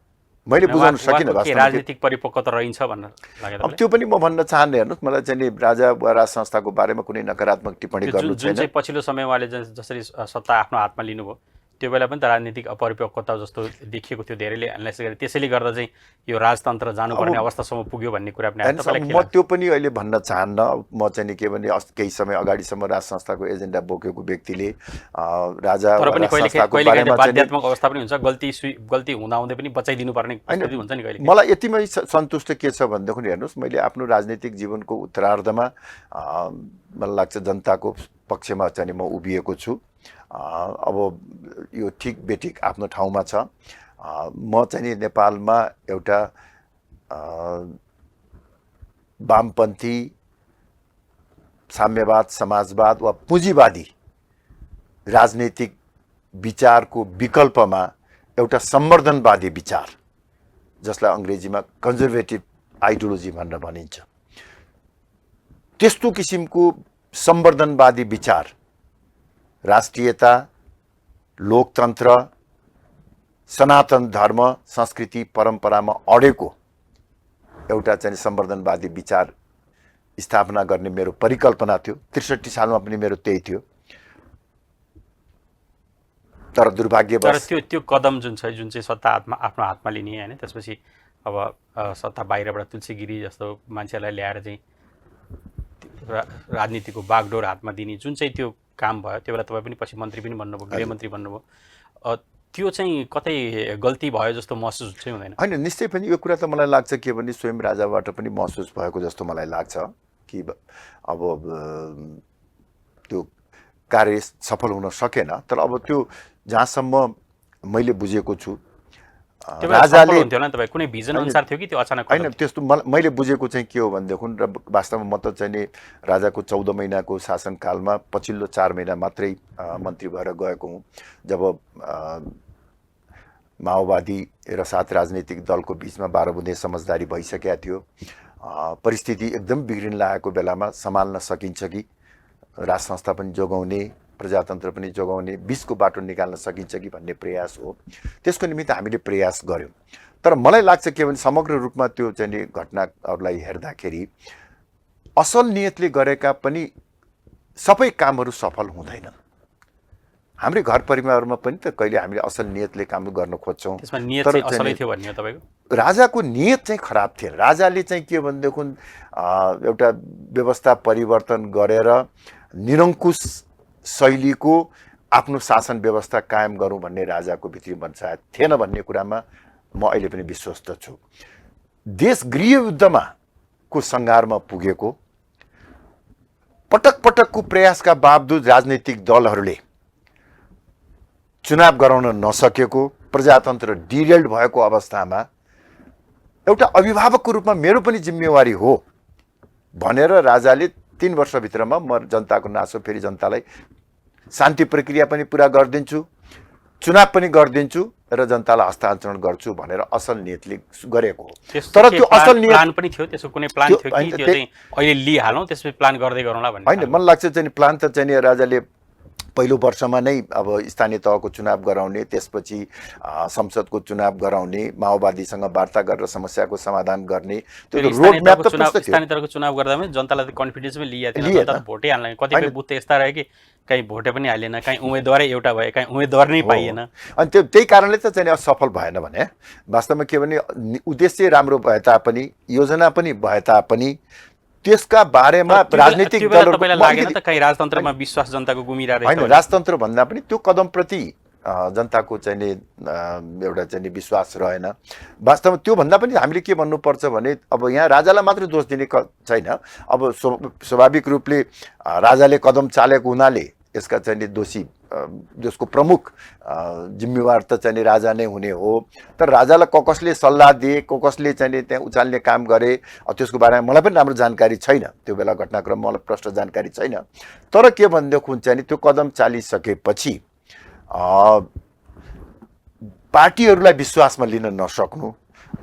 राजनीतिक परिपक्वता रहन्छ भन्न लाग्यो।
अब त्यो पनि म भन्न चाहन्न। हेर्नुहोस्, मलाई चाहिँ राजा वा राज संस्थाको बारेमा कुनै नकारात्मक टिप्पणी गर्नु छैन।
जुन चाहिँ पछिल्लो समय उहाँले जसरी सत्ता आफ्नो हातमा लिनुभयो त्यो बेला पनि त राजनीतिक अपरिपक्वता जस्तो देखिएको थियो धेरै एनालाइसिस गरे। त्यसैले गर्दा चाहिँ यो राजतन्त्र जानुपर्ने अवस्थासम्म पुग्यो भन्ने कुरा पनि आयो।
म त्यो पनि अहिले भन्न चाहन्न। म चाहिँ के भने केही समय अगाडिसम्म राज संस्थाको एजेन्डा बोकेको व्यक्तिले राजा
बाध्यात्मक अवस्था पनि हुन्छ, गल्ती हुँदाहुँदै पनि बचाइदिनु पर्ने स्थिति हुन्छ नि कहिले।
मलाई यतिमै सन्तुष्ट के छ भनेदेखि हेर्नुहोस्, मैले आफ्नो राजनीतिक जीवनको उत्तरार्धमा मलाई लाग्छ जनताको पक्षमा चाहिँ म उभिएको छु। अब यो ठिक बेठिक आफ्नो ठाउँमा छ। म चाहिँ नेपालमा एउटा वामपन्थी साम्यवाद समाजवाद वा पुँजीवादी राजनीतिक विचारको विकल्पमा एउटा संवर्धनवादी विचार जसलाई अङ्ग्रेजीमा कन्जर्भेटिभ आइडियोलोजी भनेर भनिन्छ, त्यस्तो किसिमको संवर्धनवादी विचार राष्ट्रियता, लोकतन्त्र, सनातन धर्म संस्कृति परम्परामा अडेको एउटा चाहिँ संवर्धनवादी विचार स्थापना गर्ने मेरो परिकल्पना थियो। 63 सालमा पनि मेरो त्यही थियो। तर दुर्भाग्यवश
त्यो कदम जुन चाहिँ सत्ता आफ्नो हातमा लिने हैन, त्यसपछि अब सत्ता बाहिरबाट तुलसी गिरी जस्तो मान्छेलाई ल्याएर चाहिँ राजनीतिको बागडोर हातमा दिने जुन चाहिँ त्यो काम भयो, त्यो बेला तपाईँ पनि पछि मन्त्री पनि बन्नुभयो, गृहमन्त्री बन्नुभयो, त्यो चाहिँ कतै गल्ती भयो जस्तो महसुस चाहिँ हुँदैन?
होइन, निश्चय पनि यो कुरा त मलाई लाग्छ के भने स्वयं राजाबाट पनि महसुस भएको जस्तो मलाई लाग्छ कि अब त्यो कार्य सफल हुन सकेन। तर अब त्यो जहाँसम्म मैले बुझेको छु राजाले
कुनै भिजन अनुसार थियो कि त्यो अचानक
होइन, त्यस्तो मैले बुझेको चाहिँ के हो भनेदेखि र वास्तवमा म त चाहिँ नि राजाको 14 महिनाको शासनकालमा पछिल्लो 4 महिना मात्रै मन्त्री भएर गएको हुँ। जब माओवादी र 7 राजनीतिक दलको बिचमा 12 बुँदे समझदारी भइसकेका थियो, परिस्थिति एकदम बिग्रिन लागेको बेलामा सम्हाल्न सकिन्छ कि राज संस्था पनि जोगाउने, प्रजातन्त्र पनि जोगाउने, बिचको बाटो निकाल्न सकिन्छ कि भन्ने प्रयास हो। त्यसको निमित्त हामीले प्रयास गर्यौँ। तर मलाई लाग्छ के भने समग्र रूपमा त्यो चाहिँ घटनाहरूलाई हेर्दाखेरि असल नियतले गरेका पनि सबै कामहरू सफल हुँदैनन्। हाम्रो घर परिवारमा पनि त कहिले हामीले असल नियतले काम गर्न खोज्छौँ,
तर असलै थियो भन्ने हो तपाईको।
राजाको नियत चाहिँ खराब थियो। राजाले चाहिँ के भनेदेखि एउटा व्यवस्था परिवर्तन गरेर निरङ्कुश शैलीको आफ्नो शासन व्यवस्था कायम गरौँ भन्ने राजाको भित्री मनसाय थिएन भन्ने कुरामा म अहिले पनि विश्वस्त छु। देश गृहयुद्धमा को सङ्घारमा पुगेको, पटक पटकको प्रयासका बावजुद राजनीतिक दलहरूले चुनाव गराउन नसकेको, प्रजातन्त्र डिरेल्ड भएको अवस्थामा एउटा अभिभावकको रूपमा मेरो पनि जिम्मेवारी हो भनेर राजाले 3 वर्षभित्रमा म जनताको नासो फेरि जनतालाई शान्ति प्रक्रिया पनि पुरा गरिदिन्छु, चुनाव पनि गरिदिन्छु र जनतालाई हस्तान्तरण गर्छु भनेर असल नियतले गरेको हो।
तर त्यो असल नियत प्लान पनि थियो, त्यसको कुनै प्लान थियो कि त्यो चाहिँ अहिले लिइहालौँ त्यसपछि प्लान गर्दै गरौँला भन्ने?
होइन, मलाई लाग्छ चाहिँ प्लान त चाहिँ राजाले पहिलो वर्षमा नै अब स्थानीय तहको चुनाव गराउने, त्यसपछि संसदको चुनाव गराउने, माओवादीसँग वार्ता गरेर समस्याको समाधान गर्ने, त्यो रोड म्याप त पुस्तक थियो।
स्थानीय तहको चुनाव गर्दा पनि जनतालाई कन्फिडेन्समै लिएको थियो, जनता त भोटै हाल्न। कतिपय बुथ यस्ता रहे कि कहीँ भोटै पनि हालेन, कहीँ उम्मेदवारै एउटा भए, कहीँ उम्मेदवार नै पाइएन।
अनि त्यही कारणले त चाहिँ सफल भएन भने वास्तवमा के भने उद्देश्य राम्रो भए तापनि, योजना पनि भए तापनि त्यसका बारेमा राजनीतिक दलहरु
तपाईलाई लागेन त कहीँ राजतन्त्रमा विश्वास जनताको गुमिरहेको
हैन? राजतन्त्र भन्दा पनि त्यो कदमप्रति जनताको चाहिँ नि एउटा चाहिँ नि विश्वास रहेन। वास्तवमा त्यो भन्दा पनि हामीले के भन्नुपर्छ भने अब यहाँ राजालाई मात्र दोष दिने छैन। अब स्वाभाविक रूपले राजाले कदम चालेको हुनाले यसका चाहिँ नि दोषी जसको प्रमुख जिम्मेवार त चाहिँ राजा नै हुने हो। तर राजालाई कसले सल्लाह दिए, कसले चाहिँ त्यहाँ उचाल्ने काम गरे, त्यसको बारेमा मलाई पनि राम्रो जानकारी छैन। त्यो बेला घटनाक्रम मलाई प्रष्ट जानकारी छैन। तर के भनेदेखि हुन्छ नि, त्यो कदम चालिसकेपछि पार्टीहरूलाई विश्वासमा लिन नसक्नु,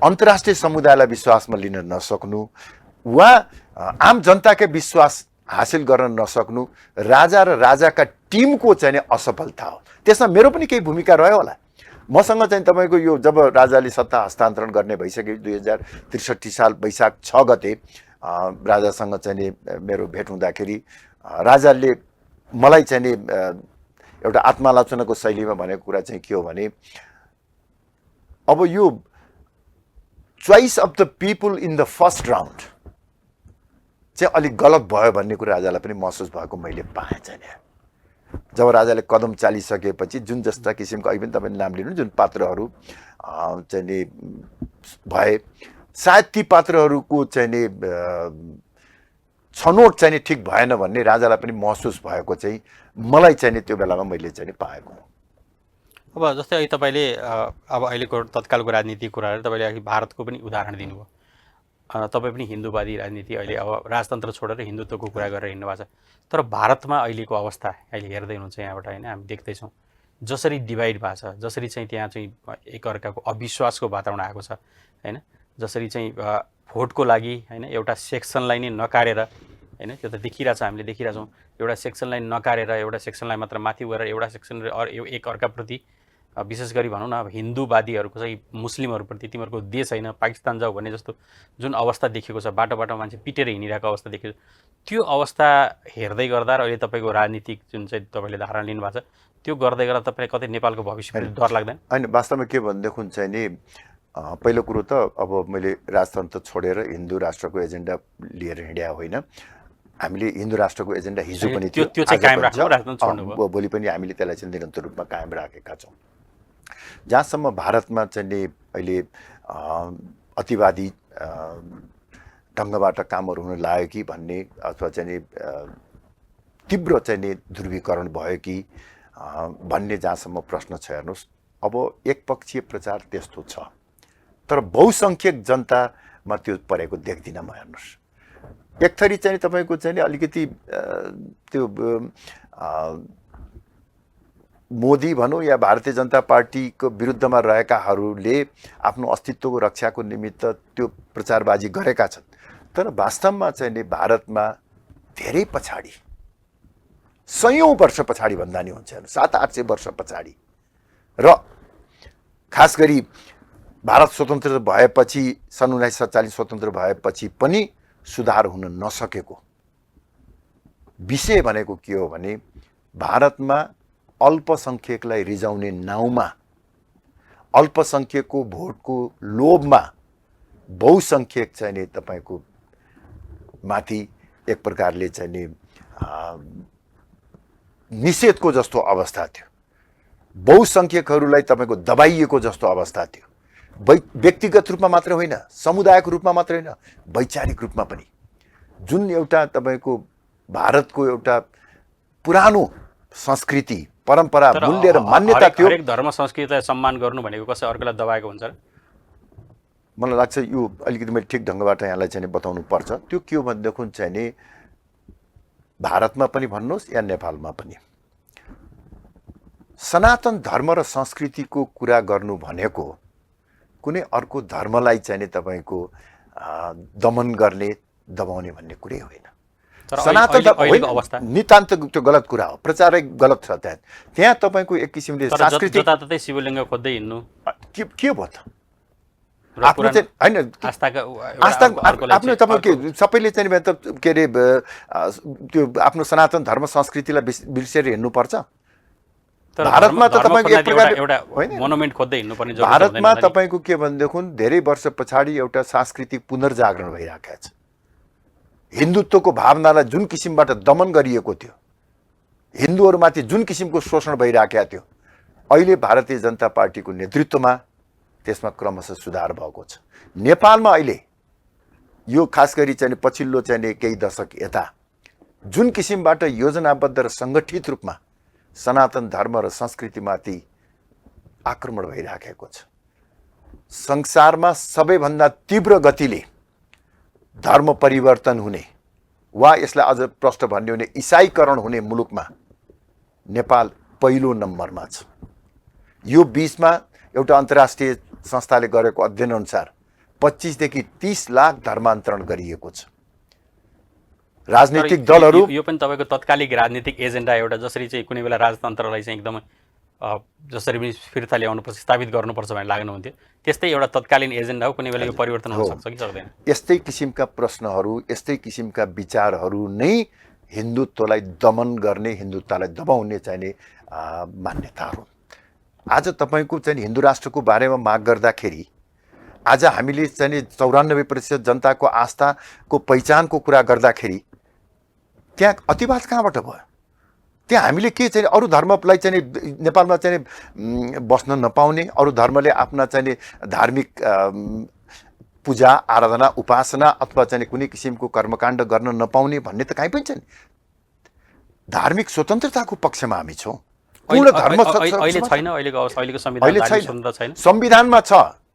अन्तर्राष्ट्रिय समुदायलाई विश्वासमा लिन नसक्नु, वा आम जनताकै विश्वास हासिल गर्न नसक्नु राजा र राजाका टिमको चाहिँ असफलता हो। त्यसमा मेरो पनि केही भूमिका रह्यो होला। मसँग चाहिँ तपाईँको यो जब राजाले सत्ता हस्तान्तरण गर्ने भइसक्यो 2063 साल वैशाख 6 गते राजासँग चाहिँ मेरो भेट हुँदाखेरि राजाले मलाई चाहिँ एउटा आत्मालोचनाको शैलीमा भनेको कुरा चाहिँ के हो भने, अब यो choice of the people in the first round चाहिँ अलिक गलत भयो भन्ने कुरा राजालाई पनि महसुस भएको मैले पाएँ। चाहिँ जब राजाले कदम चालिसकेपछि जुन जस्ता किसिमको अघि पनि तपाईँले नाम लिनु जुन पात्रहरू चाहिँ नि भए, सायद ती पात्रहरूको चाहिँ नि छनौट चाहिँ नि ठिक भएन भन्ने राजालाई पनि महसुस भएको चाहिँ मलाई चाहिँ नि त्यो बेलामा मैले चाहिँ नि पाएको।
अब जस्तै अहिले तपाईँले अब अहिलेको तत्कालको राजनीतिक कुराहरू तपाईँले अघि भारतको पनि उदाहरण दिनुभयो। तपाईँ पनि हिन्दूवादी राजनीति अहिले अब राजतन्त्र छोडेर हिन्दुत्वको कुरा गरेर हिँड्नु भएको छ। तर भारतमा अहिलेको अवस्था अहिले हेर्दै हुनुहुन्छ यहाँबाट होइन, हामी देख्दैछौँ जसरी डिभाइड भएको छ, जसरी चाहिँ त्यहाँ चाहिँ एकअर्काको अविश्वासको वातावरण आएको छ होइन, जसरी चाहिँ भोटको लागि होइन एउटा सेक्सनलाई नै नकारेर होइन, त्यो त देखिरहेछ, हामीले देखिरहेछौँ, एउटा सेक्सनलाई नकारेर एउटा सेक्सनलाई मात्र माथि गएर एउटा सेक्सन एक अर्काप्रति विशेष गरी भनौँ न अब हिन्दूवादीहरूको चाहिँ मुस्लिमहरूप्रति तिमीहरूको देश होइन पाकिस्तान जाऊ भन्ने जस्तो जुन अवस्था देखेको छ, बाटो बाटो मान्छे पिटेर हिँडिरहेको अवस्था देखेको छ, त्यो अवस्था हेर्दै गर्दा र अहिले तपाईँको राजनीतिक जुन चाहिँ तपाईँले धारणा लिनुभएको छ त्यो गर्दै गर्दा तपाईँलाई कतै नेपालको भविष्यमा डर लाग्दैन?
होइन, वास्तवमा के भनेदेखि चाहिँ नि पहिलो कुरो त अब मैले राजतन्त्र छोडेर हिन्दू राष्ट्रको एजेन्डा लिएर हिँड्या होइन। हामीले हिन्दू राष्ट्रको एजेन्डा हिजो पनि थियो, भोलि पनि हामीले त्यसलाई चाहिँ निरन्तर रूपमा कायम राखेका छौँ। जहाँसम्म भारतमा चाहिँ नि अहिले अतिवादी ढङ्गबाट कामहरू हुन लाग्यो कि भन्ने अथवा चाहिँ नि तीव्र चाहिँ नि ध्रुवीकरण भयो कि भन्ने जहाँसम्म प्रश्न छ, हेर्नुहोस् अब एकपक्षीय प्रचार त्यस्तो छ तर बहुसङ्ख्यक जनतामा त्यो परेको देख्दिनँ म। हेर्नुहोस् एक थरी चाहिँ तपाईँको चाहिँ अलिकति त्यो मोदी भनौँ या भारतीय जनता पार्टीको विरुद्धमा रहेकाहरूले आफ्नो अस्तित्वको रक्षाको निमित्त त्यो प्रचारबाजी गरेका छन्। तर वास्तवमा चाहिँ नि भारतमा धेरै पछाडि, सयौँ वर्ष पछाडि भन्दा नि हुन्छ, 700-800 वर्ष पछाडि, र खास गरी भारत स्वतन्त्र भएपछि सन् 1947 स्वतन्त्र भएपछि पनि सुधार हुन नसकेको विषय भनेको के हो भने भारतमा अल्पसङ्ख्यकलाई रिजाउने नाउँमा, अल्पसङ्ख्यकको भोटको लोभमा बहुसङ्ख्यक चाहिँ नि तपाईँको माथि एक प्रकारले चाहिँ नि निषेधको जस्तो अवस्था थियो, बहुसङ्ख्यकहरूलाई तपाईँको दबाइएको जस्तो अवस्था थियो। व्यक्तिगत रूपमा मात्र होइन, समुदायको रूपमा मात्र होइन, वैचारिक रूपमा पनि जुन एउटा तपाईँको भारतको एउटा पुरानो संस्कृति परम्परा मूल्य र मान्यता थियो।
हरेक धर्म संस्कृतिलाई सम्मान गर्नु भनेको कसै अर्कोलाई दबाएको हुन्छ र?
मलाई लाग्छ यो अलिकति मैले ठिक ढङ्गबाट यहाँलाई चाहिँ बताउनु पर्छ। त्यो के हो भनेदेखि चाहिँ नि भारतमा पनि भन्नुहोस् या नेपालमा पनि सनातन धर्म र संस्कृतिको कुरा गर्नु भनेको कुनै अर्को धर्मलाई चाहिँ नि तपाईँको दमन गर्ने दबाउने भन्ने कुरै होइन। सनातन
अहिलेको अवस्था
नितान्त त्यो गलत कुरा हो, प्रचारै गलत छ। त्यहाँ तपाईँको एक किसिमले सांस्कृतिक
जताततै शिवलिङ्ग खोज्दै हिँड्नु
के भयो त आफ्नो चाहिँ होइन आस्था आफ्नो तपाईँको सबैले चाहिँ के अरे त्यो आफ्नो सनातन धर्म संस्कृतिलाई बिर्सेर हिँड्नुपर्छ। भारतमा त तपाईँको एक प्रकारले
मोनुमेन्ट खोज्दै हिँड्नुपर्ने
भारतमा तपाईँको के भनेदेखि धेरै वर्ष पछाडि एउटा सांस्कृतिक पुनर्जागरण भइरहेको छ। हिन्दुत्वको भावनालाई जुन किसिमबाट दमन गरिएको थियो, हिन्दूहरूमाथि जुन किसिमको शोषण भइरहेको थियो, अहिले भारतीय जनता पार्टीको नेतृत्वमा त्यसमा क्रमशः सुधार भएको छ। नेपालमा अहिले यो खास गरी चाहिँ पछिल्लो चाहिँ केही दशक यता जुन किसिमबाट योजनाबद्ध र सङ्गठित रूपमा सनातन धर्म र संस्कृतिमाथि आक्रमण भइराखेको छ, संसारमा सबैभन्दा तीव्र गतिले धर्म परिवर्तन हुने वा यसलाई अझ प्रष्ट भन्ने हुने इसाईकरण हुने मुलुकमा नेपाल पहिलो नम्बरमा छ। यो बीचमा एउटा अन्तर्राष्ट्रिय संस्थाले गरेको अध्ययन अनुसार 25 देखि 30 लाख धर्मान्तरण गरिएको छ। राजनीतिक दलहरू
यो पनि तपाईको तत्कालिक राजनीतिक एजेन्डा एउटा जसरी चाहिँ कुनै बेला राजतन्त्रलाई चाहिँ एकदमै जसरी पनि फिर्ता ल्याउनुपर्छ, स्थापित गर्नुपर्छ भनेर लाग्नुहुन्थ्यो, त्यस्तै एउटा तत्कालीन एजेन्डा हो। कुनै बेला यो परिवर्तन हुन सक्छ कि सक्दैन?
यस्तै किसिमका प्रश्नहरू, यस्तै किसिमका विचारहरू नै हिन्दुत्वलाई दमन गर्ने, हिन्दुत्वलाई दबाउने चाहिने मान्यताहरू। आज तपाईँको चाहिँ हिन्दू राष्ट्रको बारेमा माग गर्दाखेरि आज हामीले चाहिँ 94% जनताको आस्थाको पहिचानको कुरा गर्दाखेरि त्यहाँ अतिवाद कहाँबाट भयो? त्यहाँ हामीले के चाहिँ अरू धर्मलाई चाहिँ नेपालमा चाहिँ बस्न नपाउने, अरू धर्मले आफ्ना चाहिँ धार्मिक पूजा आराधना उपासना अथवा चाहिँ कुनै किसिमको कर्मकाण्ड गर्न नपाउने भन्ने त कहीँ पनि छैन। धार्मिक स्वतन्त्रताको पक्षमा हामी छौँ। पूर्ण धर्म
अहिले छैन, अहिलेको संविधान छैन।
संविधानमा छ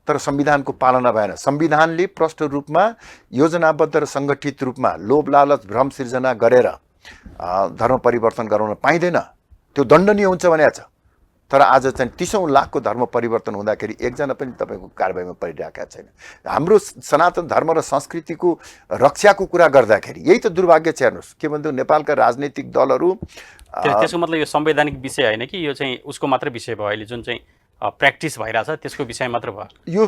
तर संविधानको पालना भएन। संविधानले प्रष्ट रूपमा योजनाबद्ध र सङ्गठित रूपमा लोभ लालच भ्रम सिर्जना गरेर धर्म परिवर्तन गराउन पाइँदैन, त्यो दण्डनीय हुन्छ भनेको छ। तर आज चाहिँ 30औं लाखको धर्म परिवर्तन हुँदाखेरि एकजना पनि तपाईँको कारबाहीमा परिरहेका छैन। हाम्रो सनातन धर्म र संस्कृतिको रक्षाको कुरा गर्दाखेरि यही त दुर्भाग्य छ। हेर्नुहोस् के भन्नु, नेपालका राजनीतिक दलहरू
त्यसको मतलब यो संवैधानिक विषय होइन कि यो चाहिँ उसको मात्र विषय भयो, अहिले जुन चाहिँ प्र्याक्टिस भइरहेछ त्यसको विषय मात्र भयो। यो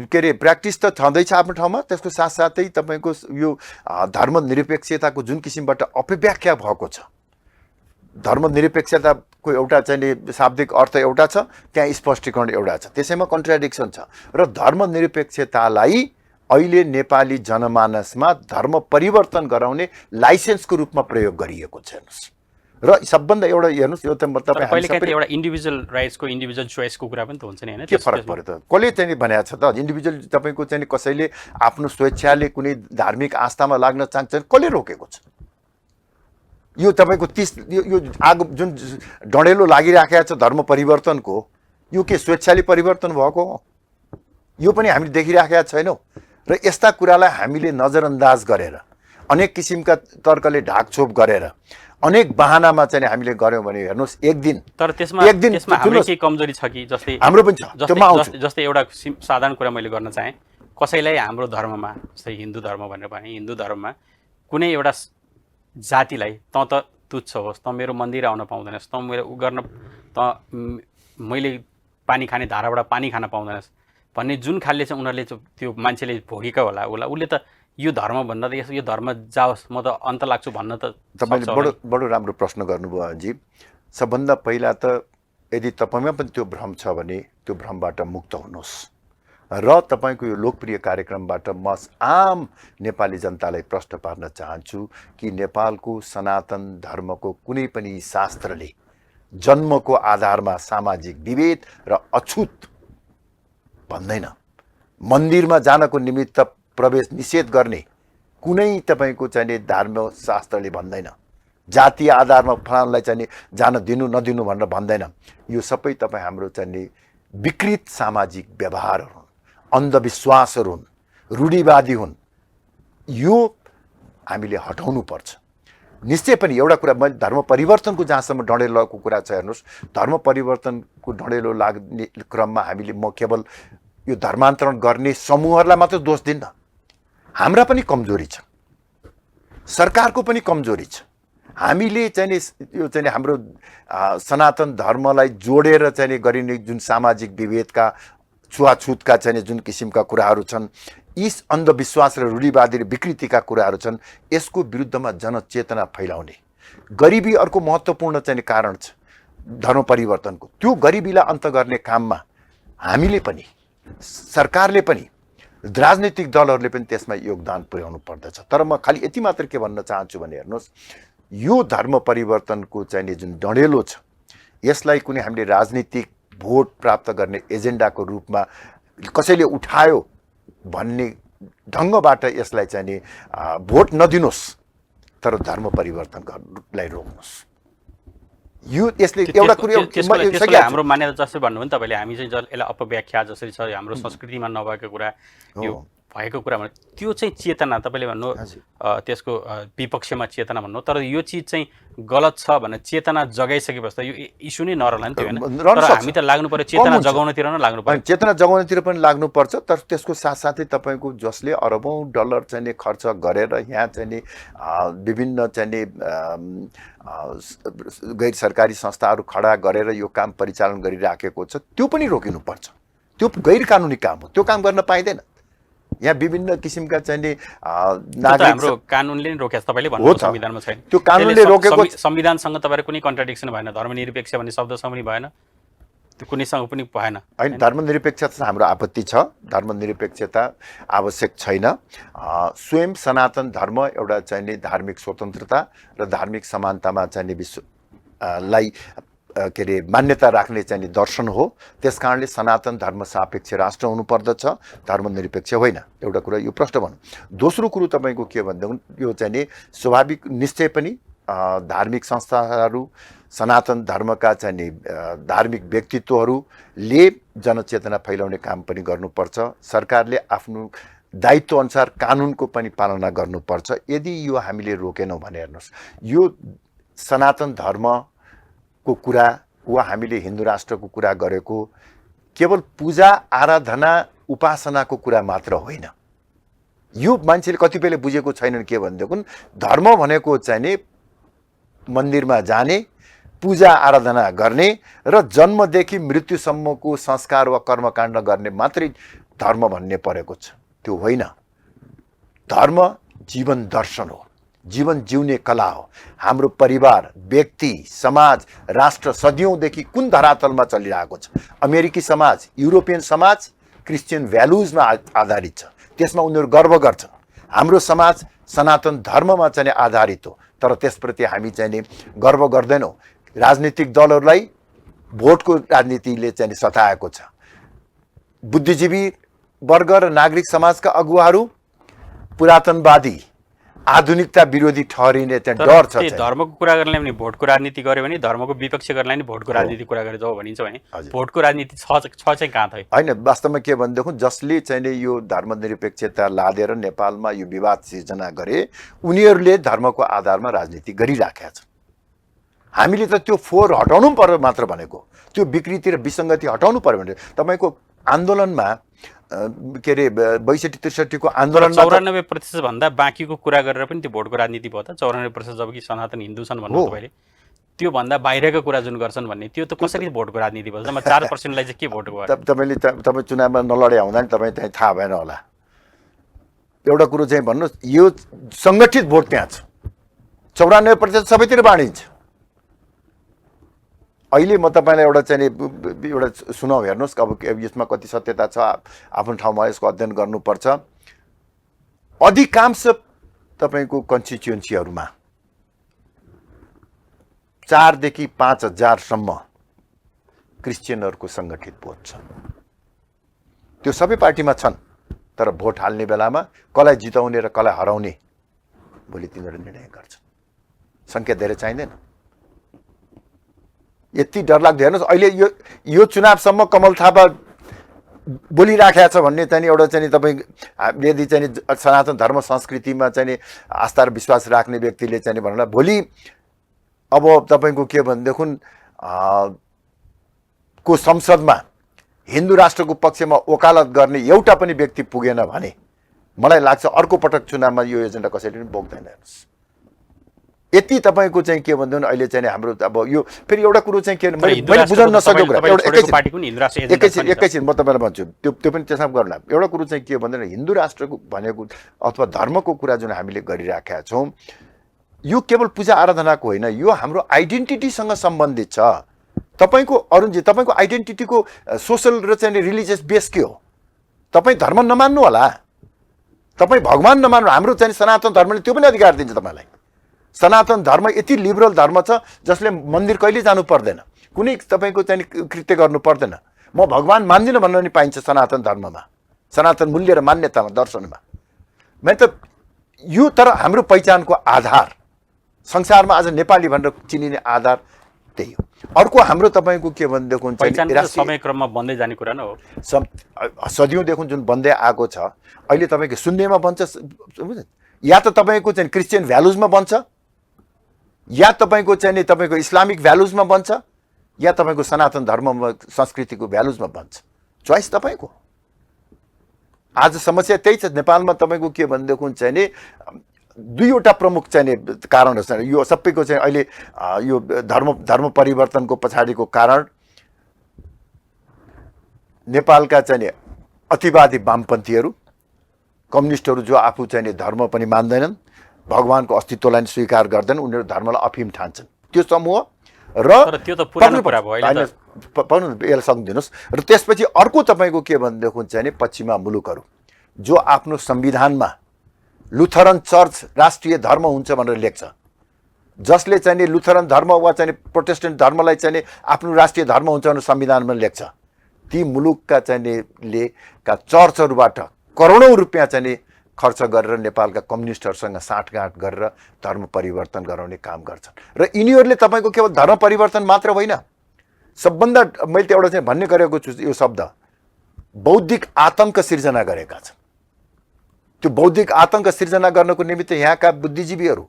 के अरे प्र्याक्टिस त छँदैछ आफ्नो ठाउँमा, त्यसको साथसाथै तपाईँको यो धर्मनिरपेक्षताको जुन किसिमबाट अपव्याख्या भएको छ, धर्मनिरपेक्षताको एउटा चाहिँ शाब्दिक अर्थ एउटा छ, त्यहाँ स्पष्टीकरण एउटा छ, त्यसैमा कन्ट्राडिक्सन छ। र धर्मनिरपेक्षतालाई अहिले नेपाली जनमानसमा धर्म परिवर्तन गराउने लाइसेन्सको रूपमा प्रयोग गरिएको छ। हेर्नुहोस्, र सबभन्दा एउटा हेर्नुहोस्, यो त मतलब
एउटा इन्डिभिजुअल राइट्सको इन्डिभिजुअल चोइसको कुरा पनि त हुन्छ नि हैन?
के फरक पर्यो त? कसले चाहिँ भनेको छ त इन्डिभिजुअल तपाईँको चाहिँ कसैले आफ्नो स्वेच्छाले कुनै धार्मिक आस्थामा लाग्न चाहन्छ, कसले रोकेको छ? यो तपाईँको 30 यो आगो जुन डढेलो लागिराखेको छ धर्म परिवर्तनको, यो के स्वेच्छाले परिवर्तन भएको हो? यो पनि हामीले देखिराखेका छैनौँ। र यस्ता कुरालाई हामीले नजरअन्दाज गरेर अनेक किसिमका तर्कले ढाकछोप गरेर अनेक बहानामा चाहिँ हामीले गर्यौँ भने हेर्नुहोस् एक दिन
हाम्रो के कमजोरी छ कि जस्तै
हाम्रो पनि छ।
जस्तै एउटा साधारण कुरा मैले गर्न चाहेँ, कसैलाई हाम्रो धर्ममा जस्तै हिन्दू धर्म भनेर भने हिन्दू धर्ममा कुनै एउटा जातिलाई त तुच्छ होस्, त मेरो मन्दिर आउन पाउँदैनस्, त मेरो उ गर्न त मैले पानी खाने धाराबाट पानी खान पाउँदैनस् भन्ने जुन खालले चाहिँ उनीहरूले त्यो मान्छेले भोगेको होला उसले त यो धर्म भन्दा त यो धर्म जाओस् म त अन्त लाग्छु भन्न त
तपाईँले बडो राम्रो प्रश्न गर्नुभयो अजी। सबभन्दा पहिला त यदि तपाईँमा पनि त्यो भ्रम छ भने त्यो भ्रमबाट मुक्त हुनुहोस् र तपाईँको यो लोकप्रिय कार्यक्रमबाट म आम नेपाली जनतालाई प्रश्न पार्न चाहन्छु कि नेपालको सनातन धर्मको कुनै पनि शास्त्रले जन्मको आधारमा सामाजिक विभेद र अछुत भन्दैन। मन्दिरमा जानको निमित्त प्रवेश निषेध गर्ने कुनै तपाईँको चाहिँ धर्मशास्त्रले भन्दैन। जातीय आधारमा फलानलाई चाहिँ जान दिनु नदिनु भनेर भन्दैन। यो सबै तपाईँ हाम्रो चाहिँ विकृत सामाजिक व्यवहारहरू। अन्धविश्वासहरू हुन्, रूढिवादी हुन्, यो हामीले हटाउनु पर्छ। निश्चय पनि एउटा कुरा, धर्म परिवर्तनको जहाँसम्म डढेलोको कुरा छ, हेर्नुहोस्, धर्म परिवर्तनको डढेलो लाग्ने क्रममा हामीले म केवल यो धर्मान्तरण गर्ने समूहहरूलाई मात्र दोष दिन्न। हाम्रा पनि कमजोरी छ, सरकारको पनि कमजोरी छ। हामीले चाहिँ नि यो चाहिँ नि हाम्रो सनातन धर्मलाई जोडेर चाहिँ नि गरिने जुन सामाजिक विभेदका, छुवाछुतका चाहिँ नि जुन किसिमका कुराहरू छन्, यी अन्धविश्वास र रूढिवादी र विकृतिका कुराहरू छन्, यसको विरुद्धमा जनचेतना फैलाउने, गरिबी अर्को महत्त्वपूर्ण चाहिँ कारण छ धर्म परिवर्तनको। त्यो गरिबीलाई अन्त गर्ने काममा हामीले पनि, सरकारले पनि, राजनीतिक दलहरूले पनि त्यसमा योगदान पुर्याउनु पर्दछ। तर म खालि यति मात्र के भन्न चाहन्छु भने, हेर्नुहोस्, यो धर्म परिवर्तनको चाहिँ जुन डढेलो छ, यसलाई कुनै हामीले राजनीतिक भोट प्राप्त गर्ने एजेन्डाको रूपमा कसैले उठायो भन्ने ढङ्गबाट यसलाई चाहिँ नि भोट नदिनुहोस्, तर धर्म परिवर्तनलाई रोक्नुहोस्। यो यसले एउटा कुरो
हाम्रो मान्यता जसरी भन्नुभयो नि तपाईँले, हामी चाहिँ यसलाई अपव्याख्या जसरी छ हाम्रो संस्कृतिमा नभएको कुरा, यो भएको कुरा भने त्यो चाहिँ चेतना तपाईँले भन्नु, त्यसको विपक्षमा चेतना भन्नु, तर यो चिज चाहिँ गलत छ भनेर चेतना जगाइसकेपछि त यो इस्यु नै नरहला नि त्यो होइन। तर हामी त लाग्नु पर्यो, चेतना जगाउनतिर नै लाग्नु पर्यो।
चेतना जगाउनतिर पनि लाग्नुपर्छ, तर त्यसको साथसाथै तपाईँको जसले अरबौँ डलर चाहिँ नि खर्च गरेर यहाँ चाहिँ नि विभिन्न चाहिँ नि गैर सरकारी संस्थाहरू खडा गरेर यो काम परिचालन गरिराखेको छ, त्यो पनि रोकिनुपर्छ। त्यो गैर कानुनी काम हो, त्यो काम गर्न पाइँदैन। यहाँ विभिन्न किसिमका चाहिँ नि
हाम्रो कानुनले नै रोकेछ, तपाईँले भन्नुभयो संविधानमा छैन,
त्यो कानुनले रोकेको,
संविधानसँग तपाईँको कुनै कन्ट्राडिक्सन भएन, धर्मनिरपेक्ष भन्ने शब्दसँग पनि भएन, त्यो कुनैसँग पनि भएन
होइन। धर्मनिरपेक्षता हाम्रो आपत्ति छ, धर्मनिरपेक्षता आवश्यक छैन। स्वयं सनातन धर्म एउटा चाहिँ नि धार्मिक स्वतन्त्रता र धार्मिक समानतामा चाहिँ नि विश्वलाई के अरे मान्यता राख्ने चाहिँ नि दर्शन हो। त्यस कारणले सनातन धर्म सापेक्ष राष्ट्र हुनुपर्दछ, धर्मनिरपेक्ष होइन। एउटा कुरा यो प्रश्न भनौँ। दोस्रो कुरो तपाईँको के भनेदेखि यो चाहिँ नि स्वाभाविक निश्चय पनि धार्मिक संस्थाहरू, सनातन धर्मका चाहिँ नि धार्मिक व्यक्तित्वहरूले जनचेतना फैलाउने काम पनि गर्नुपर्छ। सरकारले आफ्नो दायित्वअनुसार कानुनको पनि पालना गर्नुपर्छ। यदि यो हामीले रोकेनौँ भने, हेर्नुहोस्, यो सनातन धर्मको कुरा वा हामीले हिन्दू राष्ट्रको कुरा गरेको केवल पूजा आराधना उपासनाको कुरा मात्र होइन। यो मान्छेले कतिपयले बुझेको छैनन् के भनेदेखि धर्म भनेको चाहिँ नि मन्दिरमा जाने, पूजा आराधना गर्ने र जन्मदेखि मृत्युसम्मको संस्कार वा कर्मकाण्ड गर्ने मात्रै धर्म भन्ने परेको छ। त्यो होइन। धर्म जीवन दर्शन हो, जीवन जिउने कला हो। हाम्रो परिवार, व्यक्ति, समाज, राष्ट्र सदियौँदेखि कुन धरातलमा चलिरहेको छ? अमेरिकी समाज, युरोपियन समाज क्रिस्चियन भ्यालुजमा आधारित छ, त्यसमा उनीहरू गर्व गर्छन्। हाम्रो समाज सनातन धर्ममा चाहिँ आधारित हो, तर त्यसप्रति हामी चाहिँ नि गर्व गर्दैनौँ। राजनीतिक दलहरूलाई भोटको राजनीतिले चाहिँ सताएको छ। बुद्धिजीवी वर्ग र नागरिक समाजका अगुवाहरू पुरातनवादी, आधुनिकता विरोधी ठहरिने चाहिँ डर छ।
धर्मको कुरा गर्नलाई पनि भोटको राजनीति गर्यो भने, धर्मको विपक्ष गर्नलाई पनि भोटको राजनीति कुरा गरेर जाऊ भनिन्छ भने भोटको राजनीति छ चाहिँ कहाँ थियो?
होइन, वास्तवमा के भनेदेखि जसले चाहिँ यो धर्मनिरपेक्षता लादेर नेपालमा यो विवाद सिर्जना गरे, उनीहरूले धर्मको आधारमा राजनीति गरिराखेका छन्। हामीले त त्यो फोहोर हटाउनु पर्यो मात्र भनेको, त्यो विकृति र विसङ्गति हटाउनु पर्यो भने। तपाईँको आन्दोलनमा के अरे 62-63 को आन्दोलन
94% भन्दा बाँकीको कुरा गरेर पनि त्यो भोटको राजनीति भयो त। 94% जबकि सनातन हिन्दू छन् भन्नु तपाईँले, त्यो भन्दा बाहिरको कुरा जुन गर्छन् भन्ने, त्यो त कसरी भोटको राजनीति भयो? 4%लाई चाहिँ के भोट भयो?
तपाईँ चुनावमा नलडे हुँदा नि तपाईँ त्यहाँ थाहा भएन होला। एउटा कुरो चाहिँ भन्नुहोस्, यो सङ्गठित भोट त्यहाँ छ, 94% सबैतिर बाँडिन्छ। अहिले म तपाईँलाई एउटा चाहिँ एउटा सुनाउ, हेर्नुहोस् अब यसमा कति सत्यता छ, आफ्नो ठाउँमा यसको अध्ययन गर्नुपर्छ। अधिकांश तपाईँको कन्स्टिट्युन्सीहरूमा 4,000 देखि 5,000सम्म क्रिस्चियनहरूको सङ्गठित भोट छ। त्यो सबै पार्टीमा छन्, तर भोट हाल्ने बेलामा कसलाई जिताउने र कसलाई हराउने भोलि तिनीहरू निर्णय गर्छन्। सङ्ख्या धेरै चाहिँदैन। यति डरलाग्दो, हेर्नुहोस् अहिले यो चुनावसम्म कमल थापा बोलिराखेको छ भन्ने चाहिँ एउटा चाहिँ तपाईँ यदि चाहिँ सनातन धर्म संस्कृतिमा चाहिँ आस्था र विश्वास राख्ने व्यक्तिले चाहिँ भन्नुलाई भोलि अब तपाईँको के भनेदेखि को संसदमा हिन्दू राष्ट्रको पक्षमा वकालत गर्ने एउटा पनि व्यक्ति पुगेन भने मलाई लाग्छ अर्को पटक चुनावमा यो एजेन्डा कसैले पनि बोक्दैन। हेर्नुहोस् यति तपाईँको चाहिँ के भन्दैन अहिले चाहिँ हाम्रो अब यो फेरि एउटा कुरो चाहिँ के मैले बुझ्न नसकेको कुरा एकैछिन म तपाईँलाई भन्छु त्यो पनि त्यसमा गर्ला। एउटा कुरो चाहिँ के भन्दैन हिन्दू राष्ट्रको भनेको अथवा धर्मको कुरा जुन हामीले गरिराखेका छौँ यो केवल पूजा आराधनाको होइन, यो हाम्रो आइडेन्टिटीसँग सम्बन्धित छ। तपाईँको अरुणजी तपाईँको आइडेन्टिटीको सोसल र चाहिँ रिलिजियस बेस के हो? तपाईँ धर्म नमान्नु होला, तपाईँ भगवान नमान्नु। हाम्रो चाहिँ सनातन धर्मले त्यो पनि अधिकार दिन्छ तपाईँलाई। सनातन धर्म यति लिबरल धर्म छ जसले मन्दिर कहिले जानु पर्दैन, कुनै तपाईँको चाहिँ कृत्य गर्नु पर्दैन। म भगवान मान्दिनँ भन्न पनि पाइन्छ सनातन धर्ममा, सनातन मूल्य र मान्यतामा, दर्शनमा। मैले त यो तर हाम्रो पहिचानको आधार संसारमा आज नेपाली भनेर चिनिने आधार त्यही हो। अर्को हाम्रो तपाईँको के भनेदेखि
समयक्रममा बन्दै जाने कुरा न हो,
सदियौँदेखि जुन बन्दै आएको छ। अहिले तपाईँको शून्यमा बन्छ या त तपाईँको चाहिँ क्रिस्चियन भ्यालुजमा बन्छ, या तपाईँको चाहिँ तपाईँको इस्लामिक भ्यालुजमा बन्छ, या तपाईँको सनातन धर्ममा संस्कृतिको भ्यालुजमा बन्छ। चोइस तपाईँको। आज समस्या त्यही छ नेपालमा तपाईँको के भनेदेखि चाहिँ नि दुईवटा प्रमुख चाहिँ कारणहरू छन्। यो सबैको चाहिँ अहिले यो धर्म परिवर्तनको पछाडिको कारण नेपालका चाहिँ अतिवादी वामपन्थीहरू, कम्युनिस्टहरू जो आफू चाहिँ धर्म पनि मान्दैनन्, भगवानको अस्तित्वलाई स्वीकार गर्दैनन्, उनीहरू धर्मलाई अफिम ठान्छन्। त्यो समूह र
त्यो त पुरानो कुरा भयो,
यसलाई सम्झिनुहोस्। र त्यसपछि अर्को तपाईँको के भनेदेखि चाहिँ नि पश्चिमा मुलुकहरू जो आफ्नो संविधानमा लुथरन चर्च राष्ट्रिय धर्म हुन्छ भनेर लेख्छ, जसले चाहिँ लुथरन धर्म वा चाहिँ प्रोटेस्टेन्ट धर्मलाई चाहिँ आफ्नो राष्ट्रिय धर्म हुन्छ भनेर संविधानमा लेख्छ, ती मुलुकका चाहिँ का चर्चहरूबाट करोडौँ रुपियाँ चाहिँ खर्च गरेर नेपालका कम्युनिस्टहरूसँग साँठगाँठ गरेर धर्म परिवर्तन गराउने काम गर्छन्। र यिनीहरूले तपाईँको केवल धर्म परिवर्तन मात्र होइन, सबभन्दा मैले त एउटा चाहिँ भन्ने गरेको छु यो शब्द बौद्धिक आतंक सिर्जना गरेका छन्। त्यो बौद्धिक आतंक सिर्जना गर्नको निमित्त यहाँका बुद्धिजीवीहरू,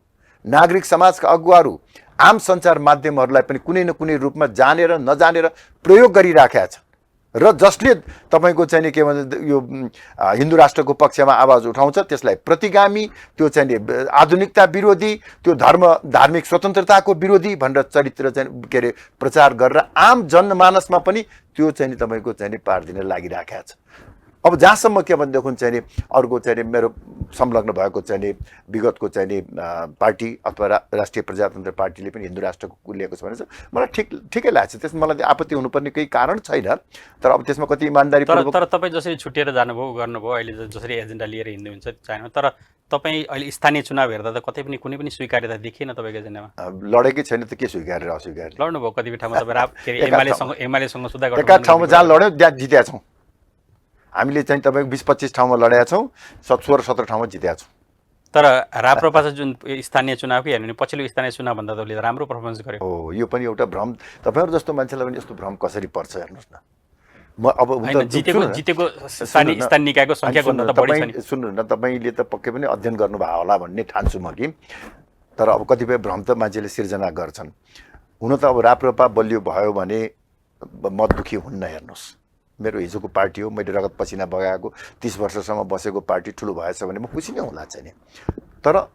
नागरिक समाजका अगुवाहरू, आम सञ्चार माध्यमहरूलाई पनि कुनै न कुनै रूपमा जानेर नजानेर प्रयोग गरिराखेका छन्। र जसले तपाईँको चाहिँ के भन्छ यो हिन्दू राष्ट्रको पक्षमा आवाज उठाउँछ त्यसलाई प्रतिगामी, त्यो चाहिँ आधुनिकता विरोधी, त्यो धार्मिक स्वतन्त्रताको विरोधी भनेर चरित्र चाहिँ के अरे प्रचार गरेर आम जनमानसमा पनि त्यो चाहिँ तपाईँको चाहिँ पारिदिन लागिराखेका छ। अब जहाँसम्म के भनेदेखि चाहिँ अर्को चाहिँ मेरो संलग्न भएको चाहिँ विगतको चाहिँ पार्टी अथवा राष्ट्रिय प्रजातन्त्र पार्टीले पनि हिन्दू राष्ट्रको लिएको छ भने मलाई ठिकै लाग्छ। त्यसमा मलाई आपत्ति हुनुपर्ने केही कारण छैन। तर अब त्यसमा कति इमान्दारी
तर तपाईँ जसरी छुट्टिएर जानुभयो गर्नुभयो, अहिले जसरी एजेन्डा लिएर हिँड्दै हुन्छ चाहेन, तर तपाईँ अहिले स्थानीय चुनाव हेर्दा त कतै पनि कुनै पनि स्वीकार्यता देखिएन तपाईँको एजेन्डामा।
लडेकै छैन त के स्वीकार्य अस्वीकार्य
लड्नुभयो कतिपय ठाउँमा तपाईँ एमालेसँग सुधा गर्नु,
एका ठाउँमा जहाँ लड्यौँ त्यहाँ जितेका छौँ हामीले चाहिँ तपाईँको 20-25 ठाउँमा लडेका छौँ, 16-17 ठाउँमा जितेका छौँ।
तर राप्रपा जुन स्थानीय चुनावकै हेर्नु भने पछिल्लो स्थानीय चुनावभन्दा त उसले राम्रो पर्फर्मेन्स गर्यो।
हो, यो पनि एउटा भ्रम। तपाईँहरू जस्तो मान्छेलाई पनि यस्तो भ्रम कसरी पर्छ हेर्नुहोस् न। म अब
जितेको स्थानीय निकायको सङ्ख्याभन्दा त बढी छ नि।
सुन्नु न, तपाईँले त पक्कै पनि अध्ययन गर्नुभयो होला भन्ने ठान्छु म कि। तर अब कतिपय भ्रम त मान्छेले सिर्जना गर्छन्। हुन त अब राप्रपा बलियो भयो भने म दुःखी हुन्न। हेर्नुहोस्, मेरो हिजोको पार्टी हो, मैले रगत पसिना बगाएको 30 वर्षसम्म बसेको पार्टी ठुलो भएछ भने म खुसी नै होला चाहिँ। तर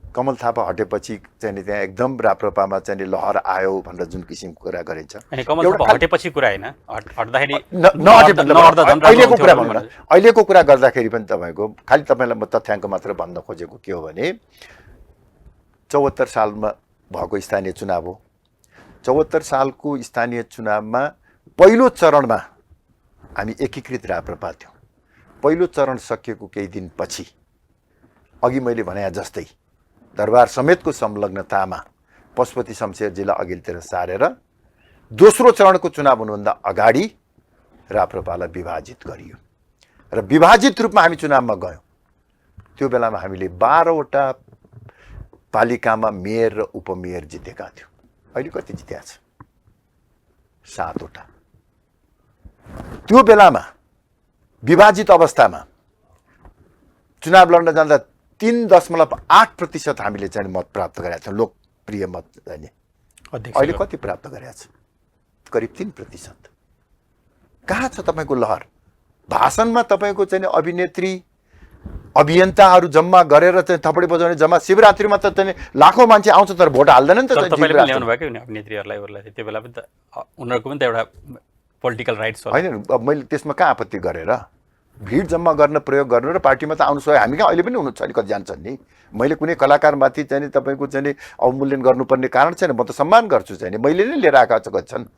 कमल थापा हटेपछि चाहिँ त्यहाँ एकदम राप्रपामा चाहिँ लहर आयो भनेर जुन किसिमको कुरा गरिन्छ,
कमल थापा हटेपछि कुरा होइन, हट्दाखेरि
अहिलेको कुरा गर्दाखेरि पनि तपाईँको खालि तपाईँलाई म तथ्याङ्क मात्र भन्न खोजेको के हो भने 74 सालमा भएको स्थानीय चुनाव हो। 74 सालको स्थानीय चुनावमा पहिलो चरणमा हामी एकीकृत राप्रपा थियौँ। पहिलो चरण सकिएको केही दिनपछि अघि मैले भने जस्तै दरबार समेतको संलग्नतामा पशुपति शमशेरजीलाई अघिल्तिर सारेर दोस्रो चरणको चुनाव हुनुभन्दा अगाडि राप्रपालाई विभाजित गरियो र विभाजित रूपमा हामी चुनावमा गयौँ। त्यो बेलामा हामीले 12वटा पालिकामा मेयर र उपमेयर जितेका थियौँ। अहिले कति जितेका छ? 7वटा। त्यो बेलामा विभाजित अवस्थामा चुनाव लड्न जाँदा 3.8% हामीले चाहिँ मत प्राप्त गरेका थियौँ, लोकप्रिय मत चाहिँ। अहिले कति प्राप्त गरेका छ? करिब 3%। कहाँ छ तपाईँको लहर? भाषणमा तपाईँको चाहिँ अभिनेत्री अभियन्ताहरू जम्मा गरेर चाहिँ थपडी बजाउने, जम्मा शिवरात्रिमा त चाहिँ लाखौँ मान्छे आउँछ तर भोट हाल्दैन नि त।
तपाईँले पनि ल्याउनु भएको नि अभिनेत्रीहरूलाई त्यो बेला पनि त उनीहरूको पनि त एउटा पोलिटिकल राइट्स
होइन। मैले त्यसमा कहाँ आपत्ति गरेर भिड जम्मा गर्न प्रयोग गर्नु र पार्टीमा त आउनु सक्यो। हामी कहाँ अहिले पनि हुनुहुन्छ नि, कति जान्छन् नि। मैले कुनै कलाकारमाथि चाहिँ तपाईँको चाहिँ अवमूल्यन गर्नुपर्ने कारण छैन, म त सम्मान गर्छु चाहिँ, मैले नै लिएर आएका छन्।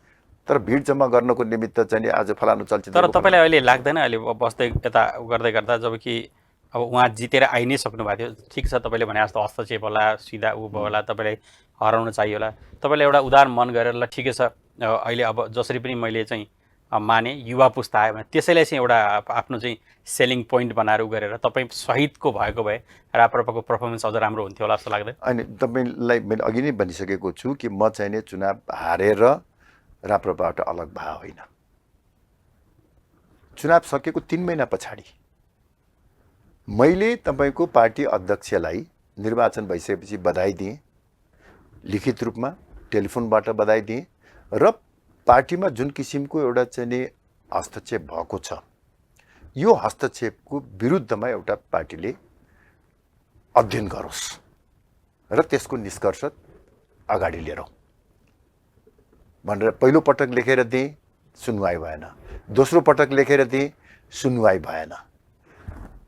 तर भिड जम्मा गर्नको निमित्त चाहिँ आज फलानु चलचित्र।
तर तपाईँलाई अहिले लाग्दैन अहिले बस्दै यता गर्दै गर्दा जब कि अब उहाँ जितेर आइ नै सक्नु भएको थियो, ठिक छ तपाईँले भने जस्तो हस्तक्षेप होला, सिधा ऊ भयो होला, तपाईँलाई हराउन चाहियो होला, तपाईँले एउटा उदार मन गरेर ल ठिकै छ अहिले अब जसरी पनि मैले चाहिँ माने युवा पुस्ता आयो भने त्यसैलाई चाहिँ एउटा आफ्नो चाहिँ सेलिङ पोइन्ट बनाएर उ गरेर तपाईँ सहितको भएको भए राप्रपाको पर्फर्मेन्स अझ राम्रो हुन्थ्यो होला जस्तो लाग्दैन?
अनि तपाईँलाई मैले अघि नै भनिसकेको छु कि म चाहिँ नि चुनाव हारेर राप्रपाबाट अलग भए होइन। चुनाव सकेको 3 महिना पछाडि मैले तपाईँको पार्टी अध्यक्षलाई निर्वाचन भइसकेपछि बधाई दिएँ, लिखित रूपमा टेलिफोनबाट बधाई दिएँ र पार्टीमा जुन किसिमको एउटा चाहिँ नि हस्तक्षेप भएको छ, यो हस्तक्षेपको विरुद्धमा एउटा पार्टीले अध्ययन गरोस् र त्यसको निष्कर्ष अगाडि लिएर भनेर पहिलो पटक लेखेर दिएँ, सुनवाई भएन। दोस्रो पटक लेखेर दिएँ, सुनवाई भएन।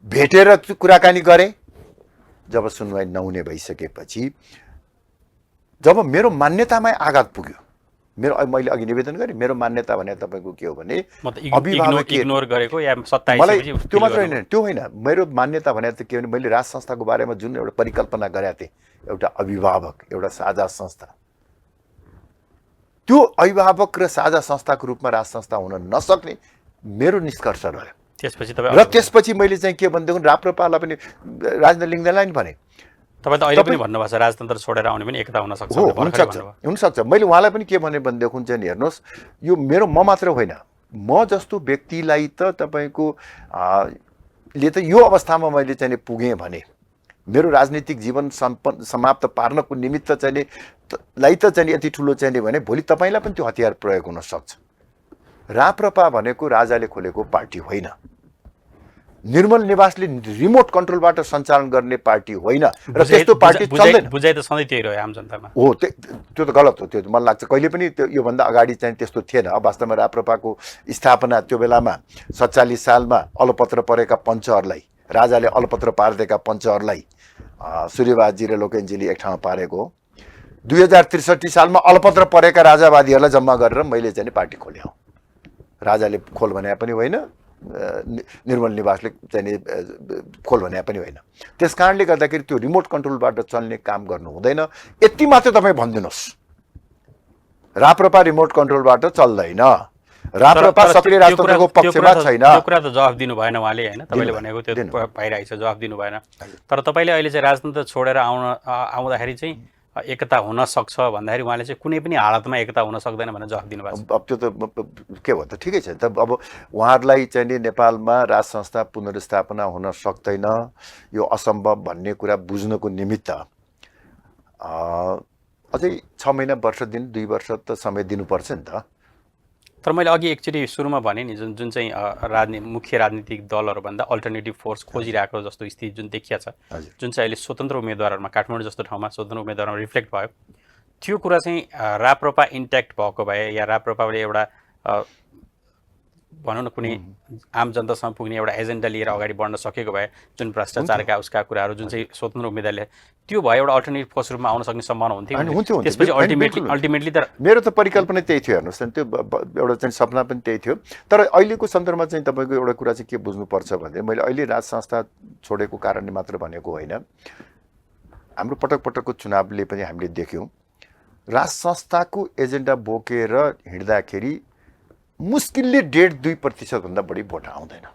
भेटेर कुराकानी गरेँ, जब सुनवाई नहुने भइसकेपछि जब मेरो मान्यतामै आघात पुग्यो, मैले अघि निवेदन गरेँ मेरो मान्यता भने तपाईँको के हो भने
इग्नोर गरेको या सत्ता
मलाई त्यो मात्र होइन, त्यो होइन। मेरो मान्यता भने त के भने मैले राज संस्थाको बारेमा जुन एउटा परिकल्पना गरेका थिएँ, एउटा अभिभावक, एउटा साझा संस्था, त्यो अभिभावक र साझा संस्थाको रूपमा राज संस्था हुन नसक्ने मेरो निष्कर्ष रह्यो। त्यसपछि मैले चाहिँ के भनेदेखि राप्रपालाई पनि राजनीति लिँदैनलाई नि भने
तपाईँ त अहिले पनि भन्नुभएको छ राजतन्त्र छोडेर आउने पनि एकता हुन सक्छ।
हुनसक्छ। मैले उहाँलाई पनि के भने भनेदेखि चाहिँ हेर्नुहोस्, यो मेरो म मात्र होइन, म जस्तो व्यक्तिलाई त तपाईँको ले त यो अवस्थामा मैले चाहिँ पुगेँ भने मेरो राजनीतिक जीवन समाप्त पार्नको निमित्त चाहिँ लाई त चाहिँ यति ठुलो चाहिँ भने भोलि तपाईँलाई पनि त्यो हतियार प्रयोग हुन सक्छ। राप्रपा भनेको राजाले खोलेको पार्टी होइन, निर्मल निवासले रिमोट कन्ट्रोलबाट सञ्चालन गर्ने पार्टी होइन र त्यस्तो पार्टी चल्दैन।
बुझाइ त सधैँ त्यही रह्यो आम जनतामा।
हो, त्यो त गलत हो। त्यो मलाई लाग्छ कहिले पनि त्यो योभन्दा अगाडि चाहिँ त्यस्तो थिएन। वास्तवमा राप्रपाको स्थापना त्यो बेलामा 47 सालमा अलपत्र परेका पञ्चहरूलाई, राजाले अलपत्र पारिदिएका पञ्चहरूलाई सूर्यवादजी र लोकेन्जीले एक ठाउँमा पारेको हो। 2063 सालमा अलपत्र परेका राजावादीहरूलाई जम्मा गरेर मैले चाहिँ पार्टी खोले हो। राजाले खोल भने पनि होइन, निर्मल निवासले चाहिँ खोल भने पनि होइन। त्यस कारणले गर्दाखेरि त्यो रिमोट कन्ट्रोलबाट चल्ने काम गर्नु हुँदैन। यति मात्र तपाईँ भनिदिनुहोस्, राप्रपा रिमोट कन्ट्रोलबाट चल्दैन, राप्रपा सक्रिय राजतन्त्रको पक्षमा छैन।
त्यो कुरा त जवाफ दिनु भएन उहाँले, होइन? तपाईँले भनेको त्यो भइरहेको छ, जवाफ दिनु भएन। तर तपाईँले अहिले चाहिँ राजतन्त्र छोडेर आउँदाखेरि चाहिँ एकता हुन सक्छ भन्दाखेरि उहाँले चाहिँ कुनै पनि हालतमा एकता हुन सक्दैन भनेर जवाफ दिनुभएको छ।
अब त्यो त के भयो त, ठिकै छ त। अब उहाँहरूलाई चाहिँ नि नेपालमा राज संस्था पुनर्स्थापना हुन सक्दैन, यो असम्भव भन्ने कुरा बुझ्नको निमित्त अझै 6 महिना, वर्ष दिन, 2 वर्ष त समय दिनुपर्छ नि त।
तर मैले अघि एकचोटि सुरुमा भने नि जुन चाहिँ मुख्य राजनीतिक दलहरूभन्दा अल्टरनेटिभ फोर्स खोजिरहेको जस्तो स्थिति जुन देखिया छ, जुन चाहिँ अहिले स्वतन्त्र उम्मेदवारहरूमा काठमाडौँ जस्तो ठाउँमा स्वतन्त्र उम्मेदवारमा रिफ्लेक्ट भयो, त्यो कुरा चाहिँ राप्रपा इन्ट्याक्ट भएको भए या राप्रपाले एउटा भनौँ न कुनै आम जनतासम्म पुग्ने एउटा एजेन्डा लिएर अगाडि बढ्न सकेको भए, जुन भ्रष्टाचारका उसका कुराहरू जुन चाहिँ स्वतन्त्र उम्मेदवारले, त्यो भयो एउटा अल्टरनेटिभ फोर्स रूपमा आउन सक्ने सम्भावना हुन्थ्यो। त्यसपछि अल्टिमेटली त मेरो त परिकल्पना त्यही थियो। हेर्नुहोस् न, त्यो एउटा चाहिँ सपना पनि त्यही थियो। तर अहिलेको सन्दर्भमा चाहिँ तपाईँको एउटा कुरा चाहिँ के बुझ्नुपर्छ भने, मैले अहिले राज संस्था छोडेको कारणले मात्र भनेको होइन, हाम्रो पटक पटकको चुनावले पनि हामीले देख्यौँ राज संस्थाको एजेन्डा बोकेर हिँड्दाखेरि मुस्किलले 1.5-2% भन्दा बढी भोट आउँदैन।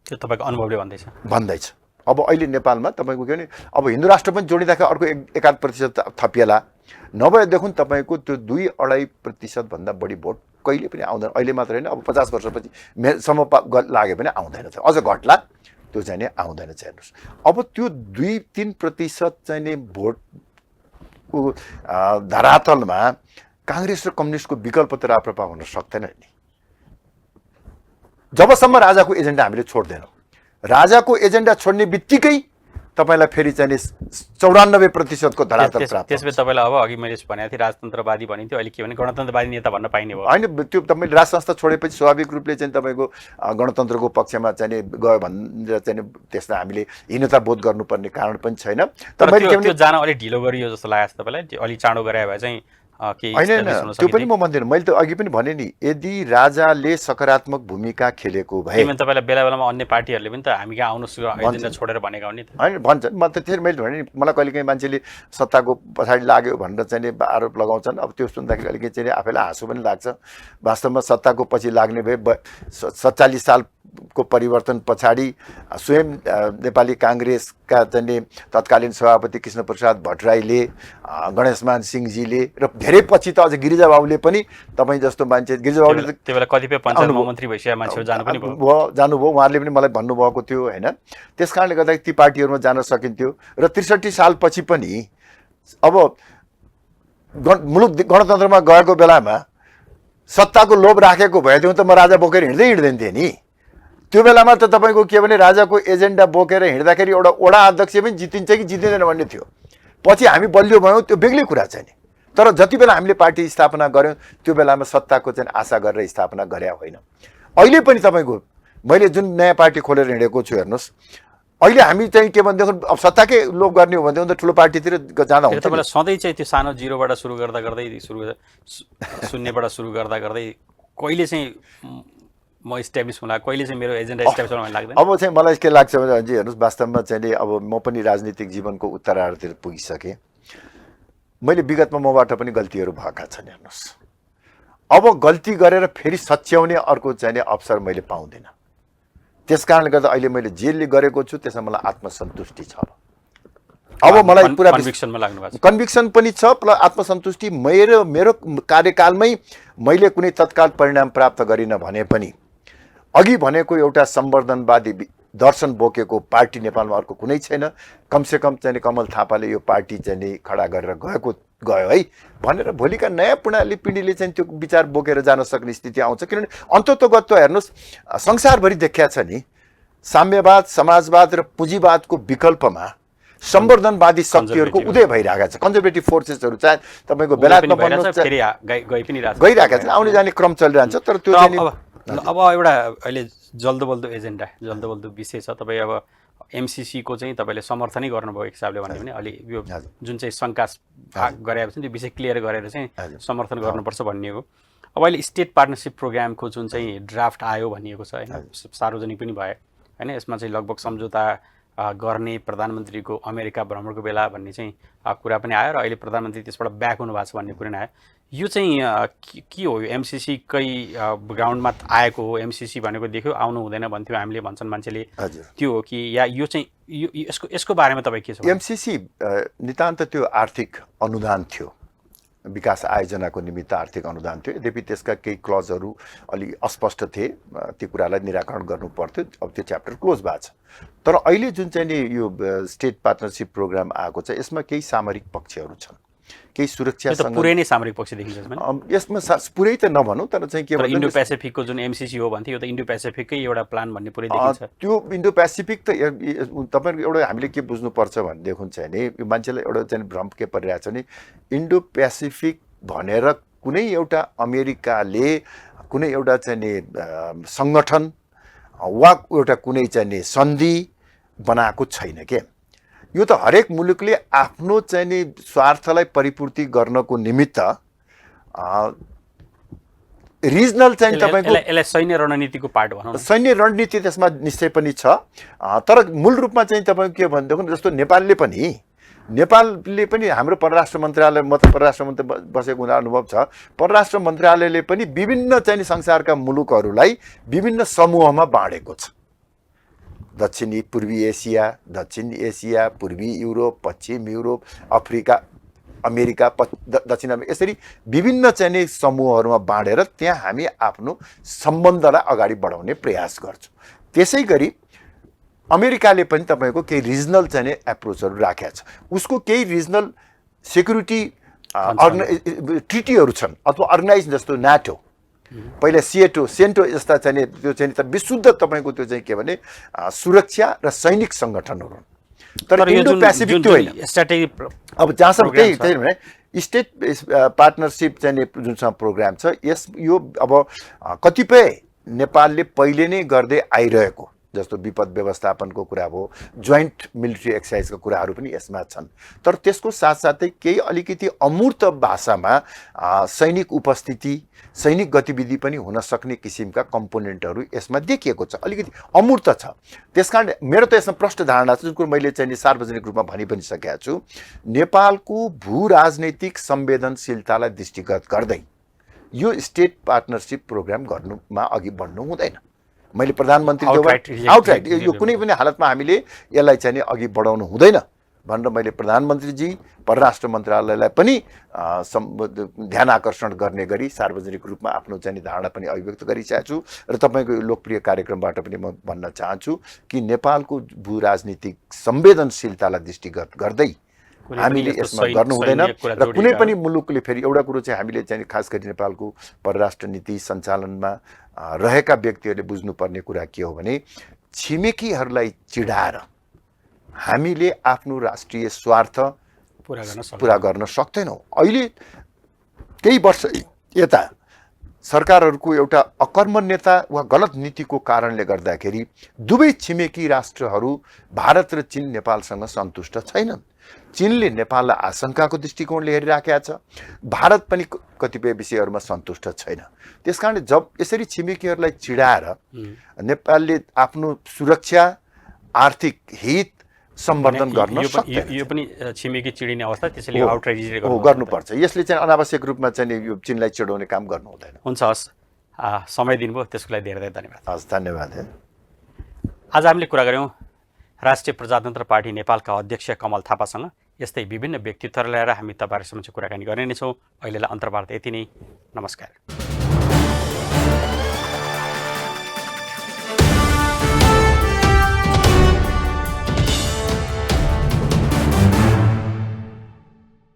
त्यो तपाईँको अनुभवले
भन्दैछ। अब अहिले नेपालमा तपाईँको के भने अब हिन्दू राष्ट्र पनि जोडिँदाखेरि अर्को 1-1.5% थपिएला, नभएदेखि तपाईँको त्यो 2-2.5% भन्दा बढी भोट कहिले पनि आउँदैन। अहिले मात्र होइन, अब 50 वर्षपछि मेसम्म लाग्यो भने आउँदैन, अझ घट्ला, त्यो चाहिँ नि आउँदैन चाहिँ हेर्नुहोस्। अब त्यो 2-3% चाहिँ नि भोटको धरातलमा काङ्ग्रेस र कम्युनिस्टको विकल्प त राप्रपा हुन सक्दैन नि, जबसम्म राजाको एजेन्डा हामीले छोड्दैनौँ। राजाको एजेन्डा छोड्ने बित्तिकै तपाईँलाई फेरि चाहिँ 94% धरातल प्राप्त।
त्यसपछि तपाईँलाई अब अघि मैले भनेको थिएँ राजतन्त्रवादी भनिन्थ्यो, अहिले के भने गणतन्त्रवादी नेता भन्न पाइने भयो
होइन। त्यो तपाईँले राज संस्था छोडेपछि स्वाभाविक रूपले चाहिँ तपाईँको गणतन्त्रको पक्षमा चाहिँ गयो भनेर चाहिँ त्यसलाई हामीले हीनता बोध गर्नुपर्ने कारण पनि छैन।
तर त्यो जान अलिक ढिलो गरियो जस्तो लागेको छ तपाईँलाई, अलिक चाँडो गरायो भए चाहिँ
होइन, त्यो पनि म भन्दिनँ। मैले त अघि पनि भने नि, यदि राजाले सकारात्मक भूमिका खेलेको भए,
तपाईँलाई बेला बेलामा अन्य पार्टीहरूले पनि त हामी कहाँ आउनुहोस् एजेन्डा छोडेर भनेका हो नि त।
होइन भन्छन्, म त त्यसरी मैले भने नि, मलाई कहिलेकाहीँ मान्छेले सत्ताको पछाडि लाग्यो भनेर चाहिँ आरोप लगाउँछन्। अब त्यो सुन्दाखेरि अलिकति चाहिँ आफैलाई हाँसो पनि लाग्छ। वास्तवमा सत्ताको पछि लाग्ने भए 47 सालको परिवर्तन पछाडि स्वयं नेपाली काङ्ग्रेसका चाहिँ तत्कालीन सभापति कृष्णप्रसाद भट्टराईले, गणेशमान सिंहजीले र धेरै पछि त अझ गिरिजाबाबुले पनि, तपाईँ जस्तो मान्छे, गिरिजाबाबुले
त्यो बेला कतिपय पञ्चायत मन्त्री भइसकेका मान्छेहरू
जानुभयो, उहाँहरूले पनि मलाई भन्नुभएको थियो होइन। त्यस कारणले गर्दा ती पार्टीहरूमा जान सकिन्थ्यो। र 63 सालपछि पनि अब मुलुक गणतन्त्रमा गएको बेलामा सत्ताको लोभ राखेको भएदेखि त म राजा बोकेर हिँड्दैन थिएँ नि। त्यो बेलामा त तपाईँको के भने राजाको एजेन्डा बोकेर हिँड्दाखेरि एउटा वडा अध्यक्ष पनि जितिन्छ कि जितिँदैन भन्ने थियो। पछि हामी बलियो भयौँ, त्यो बेग्लै कुरा छ नि। तर जति बेला हामीले पार्टी स्थापना गऱ्यौँ त्यो बेलामा सत्ताको चाहिँ आशा गरेर स्थापना गरे होइन। अहिले पनि तपाईँको मैले जुन नयाँ पार्टी खोलेर हिँडेको छु हेर्नुहोस्, अहिले हामी चाहिँ के भनेदेखि अब सत्ताकै लोभ गर्ने हो भनेदेखि त ठुलो पार्टीतिर जाँदा हुन्छ।
तपाईँलाई सधैँ चाहिँ त्यो सानो जिरोबाट सुरु गर्दा गर्दै शून्यबाट सुरु गर्दा गर्दै कहिले चाहिँ म इस्टाब्लिस हुँला, कहिले चाहिँ मेरो एजेन्डा इस्टाब्लिस हुन लाग्दैन।
अब चाहिँ मलाई के लाग्छ भने अझै हेर्नुहोस्, वास्तवमा चाहिँ अब म पनि राजनीतिक जीवनको उत्तरार्धतिर पुगिसकेँ। मैले विगतमा मबाट पनि गल्तीहरू भएका छन् हेर्नुहोस्। अब गल्ती गरेर फेरि सच्याउने अर्को चाहिँ अवसर मैले पाउँदिनँ। त्यस कारणले गर्दा अहिले मैले जे गरेको छु त्यसमा मलाई आत्मसन्तुष्टि छ। अब मलाई पुरा
कन्भिक्सनमा लाग्नु भएको छ,
कन्भिक्सन पनि छ, प्लस आत्मसन्तुष्टि। मेरो कार्यकालमै मैले कुनै तत्काल परिणाम प्राप्त गरिनँ भने पनि अघि भनेको एउटा सम्वर्धनवादी दर्शन बोकेको पार्टी नेपालमा अर्को कुनै छैन। कमसेकम चाहिँ कमल थापाले यो पार्टी चाहिँ खडा गरेर गयो है भनेर भोलिका नयाँ पिँढीले चाहिँ त्यो विचार बोकेर जान सक्ने स्थिति आउँछ। किनभने अन्ततोगत्व हेर्नुहोस्, संसारभरि देखिया छ नि, साम्यवाद, समाजवाद र पुँजीवादको विकल्पमा सम्वर्धनवादी शक्तिहरूको उदय भइरहेका छ। कन्जर्भेटिभ फोर्सेसहरू चाहे तपाईँको बेलायतमा भन्नुहोस्, गइरहेका छन्, आउने जाने क्रम चलिरहन्छ। तर त्यो
अब एउटा अहिले जल्दो बल्दो एजेन्डा, जल्दो बल्दो विषय छ। तपाईँ अब एमसिसीको चाहिँ तपाईँले समर्थनै गर्नुभयो एक हिसाबले भन्यो भने, अलि यो जुन चाहिँ शङ्का गरेको छ त्यो विषय क्लियर गरेर चाहिँ समर्थन गर्नुपर्छ भन्ने हो। अब अहिले स्टेट पार्टनरसिप प्रोग्रामको जुन चाहिँ ड्राफ्ट आयो भनिएको छ होइन, सार्वजनिक पनि भयो होइन, यसमा चाहिँ लगभग सम्झौता गर्ने प्रधानमन्त्रीको अमेरिका भ्रमणको बेला भन्ने चाहिँ कुरा पनि आयो र अहिले प्रधानमन्त्री त्यसबाट ब्याक हुनुभएको छ भन्ने कुरा पनि आयो। यो चाहिँ के हो, यो एमसिसीकै ग्राउन्डमा आएको हो? एमसिसी भनेको देख्यो आउनु हुँदैन भन्थ्यो हामीले, भन्छन् मान्छेले, त्यो हो कि या यो चाहिँ यसको बारेमा तपाईँ के छ?
एमसिसी नितान्त त्यो आर्थिक अनुदान थियो, विकास आयोजनाको निमित्त आर्थिक अनुदान थियो। यद्यपि त्यसका केही क्लजहरू अलि अस्पष्ट थिए, त्यो कुरालाई निराकरण गर्नु पर्थ्यो। अब त्यो च्याप्टर क्लोज भएको छ। तर अहिले जुन चाहिँ नि यो स्टेट पार्टनरसिप प्रोग्राम आएको छ, यसमा केही सामरिक पक्षहरू छन्, केही सुरक्षासँग
पुरै नै सामरिक पक्ष देखिन्छ
यसमा। पुरै त नभनौँ, तर चाहिँ के भन्छ,
इन्डो पेसिफिकको जुन एमसिसी हो भन्थ्यो, यो त इन्डो पेसिफिककै एउटा प्लान भन्ने पुरै देखिन्छ।
त्यो इन्डो पेसिफिक त तपाईँको एउटा हामीले के बुझ्नुपर्छ भनेदेखि चाहिँ नि, यो मान्छेलाई एउटा चाहिँ भ्रम के परिरहेको छ नि, इन्डो पेसिफिक भनेर कुनै एउटा अमेरिकाले कुनै एउटा चाहिँ नि सङ्गठन वा एउटा कुनै चाहिँ नि सन्धि बनाएको छैन के। यो त हरेक मुलुकले आफ्नो चाहिँ नि स्वार्थलाई परिपूर्ति गर्नको निमित्त रिजनल चाहिँ तपाईँको
यसलाई सैन्य रणनीतिको पार्ट भनौँ,
सैन्य रणनीति त्यसमा निश्चय पनि छ। तर मूल रूपमा चाहिँ तपाईँको के भनेदेखि जस्तो नेपालले पनि हाम्रो परराष्ट्र मन्त्रालय, म त परराष्ट्र मन्त्री बसेको हुँदा अनुभव छ, परराष्ट्र मन्त्रालयले पनि विभिन्न चाहिँ संसारका मुलुकहरूलाई विभिन्न समूहमा बाँडेको छ। दक्षिणी पूर्वी एसिया, दक्षिण एसिया, पूर्वी युरोप, पश्चिम युरोप, अफ्रिका, अमेरिका, दक्षिण अमेरिका, यसरी विभिन्न चाहिँ नि समूहहरूमा बाँडेर त्यहाँ हामी आफ्नो सम्बन्धलाई अगाडि बढाउने प्रयास गर्छौँ। त्यसै गरी अमेरिकाले पनि तपाईँको केही रिजनल चाहिँ नि एप्रोचहरू राखेको छ। उसको केही रिजनल सेक्युरिटी ट्रिटीहरू छन् अथवा अर्गनाइज जस्तो नाटो, पहिला सेन्टो जस्ता चाहिँ त्यो चाहिँ त विशुद्ध तपाईँको त्यो चाहिँ के भने सुरक्षा र सैनिक सङ्गठनहरू हुन्। तर इन्डो पेसिफिक त्यो होइन। अब जहाँसम्म त्यही भने स्टेट पार्टनरसिप चाहिँ जुनसँग प्रोग्राम छ, यो अब कतिपय नेपालले पहिले नै गर्दै आइरहेको जस्तो विपद व्यवस्थापनको कुरा भयो, जोइन्ट मिलिट्री एक्सर्साइजका कुराहरू पनि यसमा छन्। तर त्यसको साथसाथै केही अलिकति अमूर्त भाषामा सैनिक उपस्थिति, सैनिक गतिविधि पनि हुन सक्ने किसिमका कम्पोनेन्टहरू यसमा देखिएको छ, अलिकति अमूर्त छ। त्यसकारण मेरो त यसमा प्रष्ट धारणा छ, जुन कुरो मैले चाहिँ सार्वजनिक रूपमा भनि पनि सकेको छु, नेपालको भू राजनैतिक संवेदनशीलतालाई दृष्टिगत गर्दै यो स्टेट पार्टनरसिप प्रोग्राम गर्नुमा अघि बढ्नु हुँदैन। मैले प्रधानमन्त्री आउटराइट यो कुनै पनि हालतमा हामीले यसलाई चाहिँ अघि बढाउनु हुँदैन भनेर मैले प्रधानमन्त्रीजी, परराष्ट्र मन्त्रालयलाई पनि ध्यान आकर्षण गर्ने गरी सार्वजनिक रूपमा आफ्नो चाहिँ धारणा पनि अभिव्यक्त गरिसकेको छु। र तपाईँको यो लोकप्रिय कार्यक्रमबाट पनि म भन्न चाहन्छु कि नेपालको भू राजनीतिक संवेदनशीलतालाई दृष्टिगत गर्दै हामीले यसमा गर्नु हुँदैन। र कुनै पनि मुलुकले फेरि एउटा कुरो चाहिँ हामीले चाहिँ खास गरी नेपालको परराष्ट्र नीति सञ्चालनमा रहेका व्यक्तिहरूले बुझ्नुपर्ने कुरा के हो भने छिमेकीहरूलाई चिडाएर हामीले आफ्नो राष्ट्रिय स्वार्थ पुरा गर्न सक्दैनौँ। अहिले केही वर्ष यता सरकारहरूको एउटा अकर्मण्यता वा गलत नीतिको कारणले गर्दाखेरि दुवै छिमेकी राष्ट्रहरू भारत र चीन नेपालसँग सन्तुष्ट छैनन्। चीनले नेपाललाई आशंकाको दृष्टिकोणले हेरिराखेका छ, भारत पनि कतिपय विषयहरूमा सन्तुष्ट छैन। त्यसकारण जब यसरी छिमेकीहरूलाई चिडाएर नेपालले आफ्नो सुरक्षा, आर्थिक हित सम्वर्धन गर्न सक्दैन।
यो पनि छिमेकी चिडिने अवस्था, त्यसैले आउटराइट
गर्नुपर्छ। यसले चाहिँ अनावश्यक रूपमा चाहिँ यो चीनलाई चिडाउने काम गर्नु हुँदैन।
हुन्छ, हस्, समय दिनुभयो त्यसको लागि धेरै धेरै धन्यवाद।
हस्, धन्यवाद।
आज हामीले कुरा गऱ्यौँ राष्ट्रिय प्रजातन्त्र पार्टी नेपालका अध्यक्ष कमल थापासँग। यस्तै विभिन्न व्यक्तित्वहरू ल्याएर हामी तपाईँहरू समक्ष कुराकानी गर्ने नै छौँ। अहिलेलाई अन्तर्वार्ता यति नै। नमस्कार।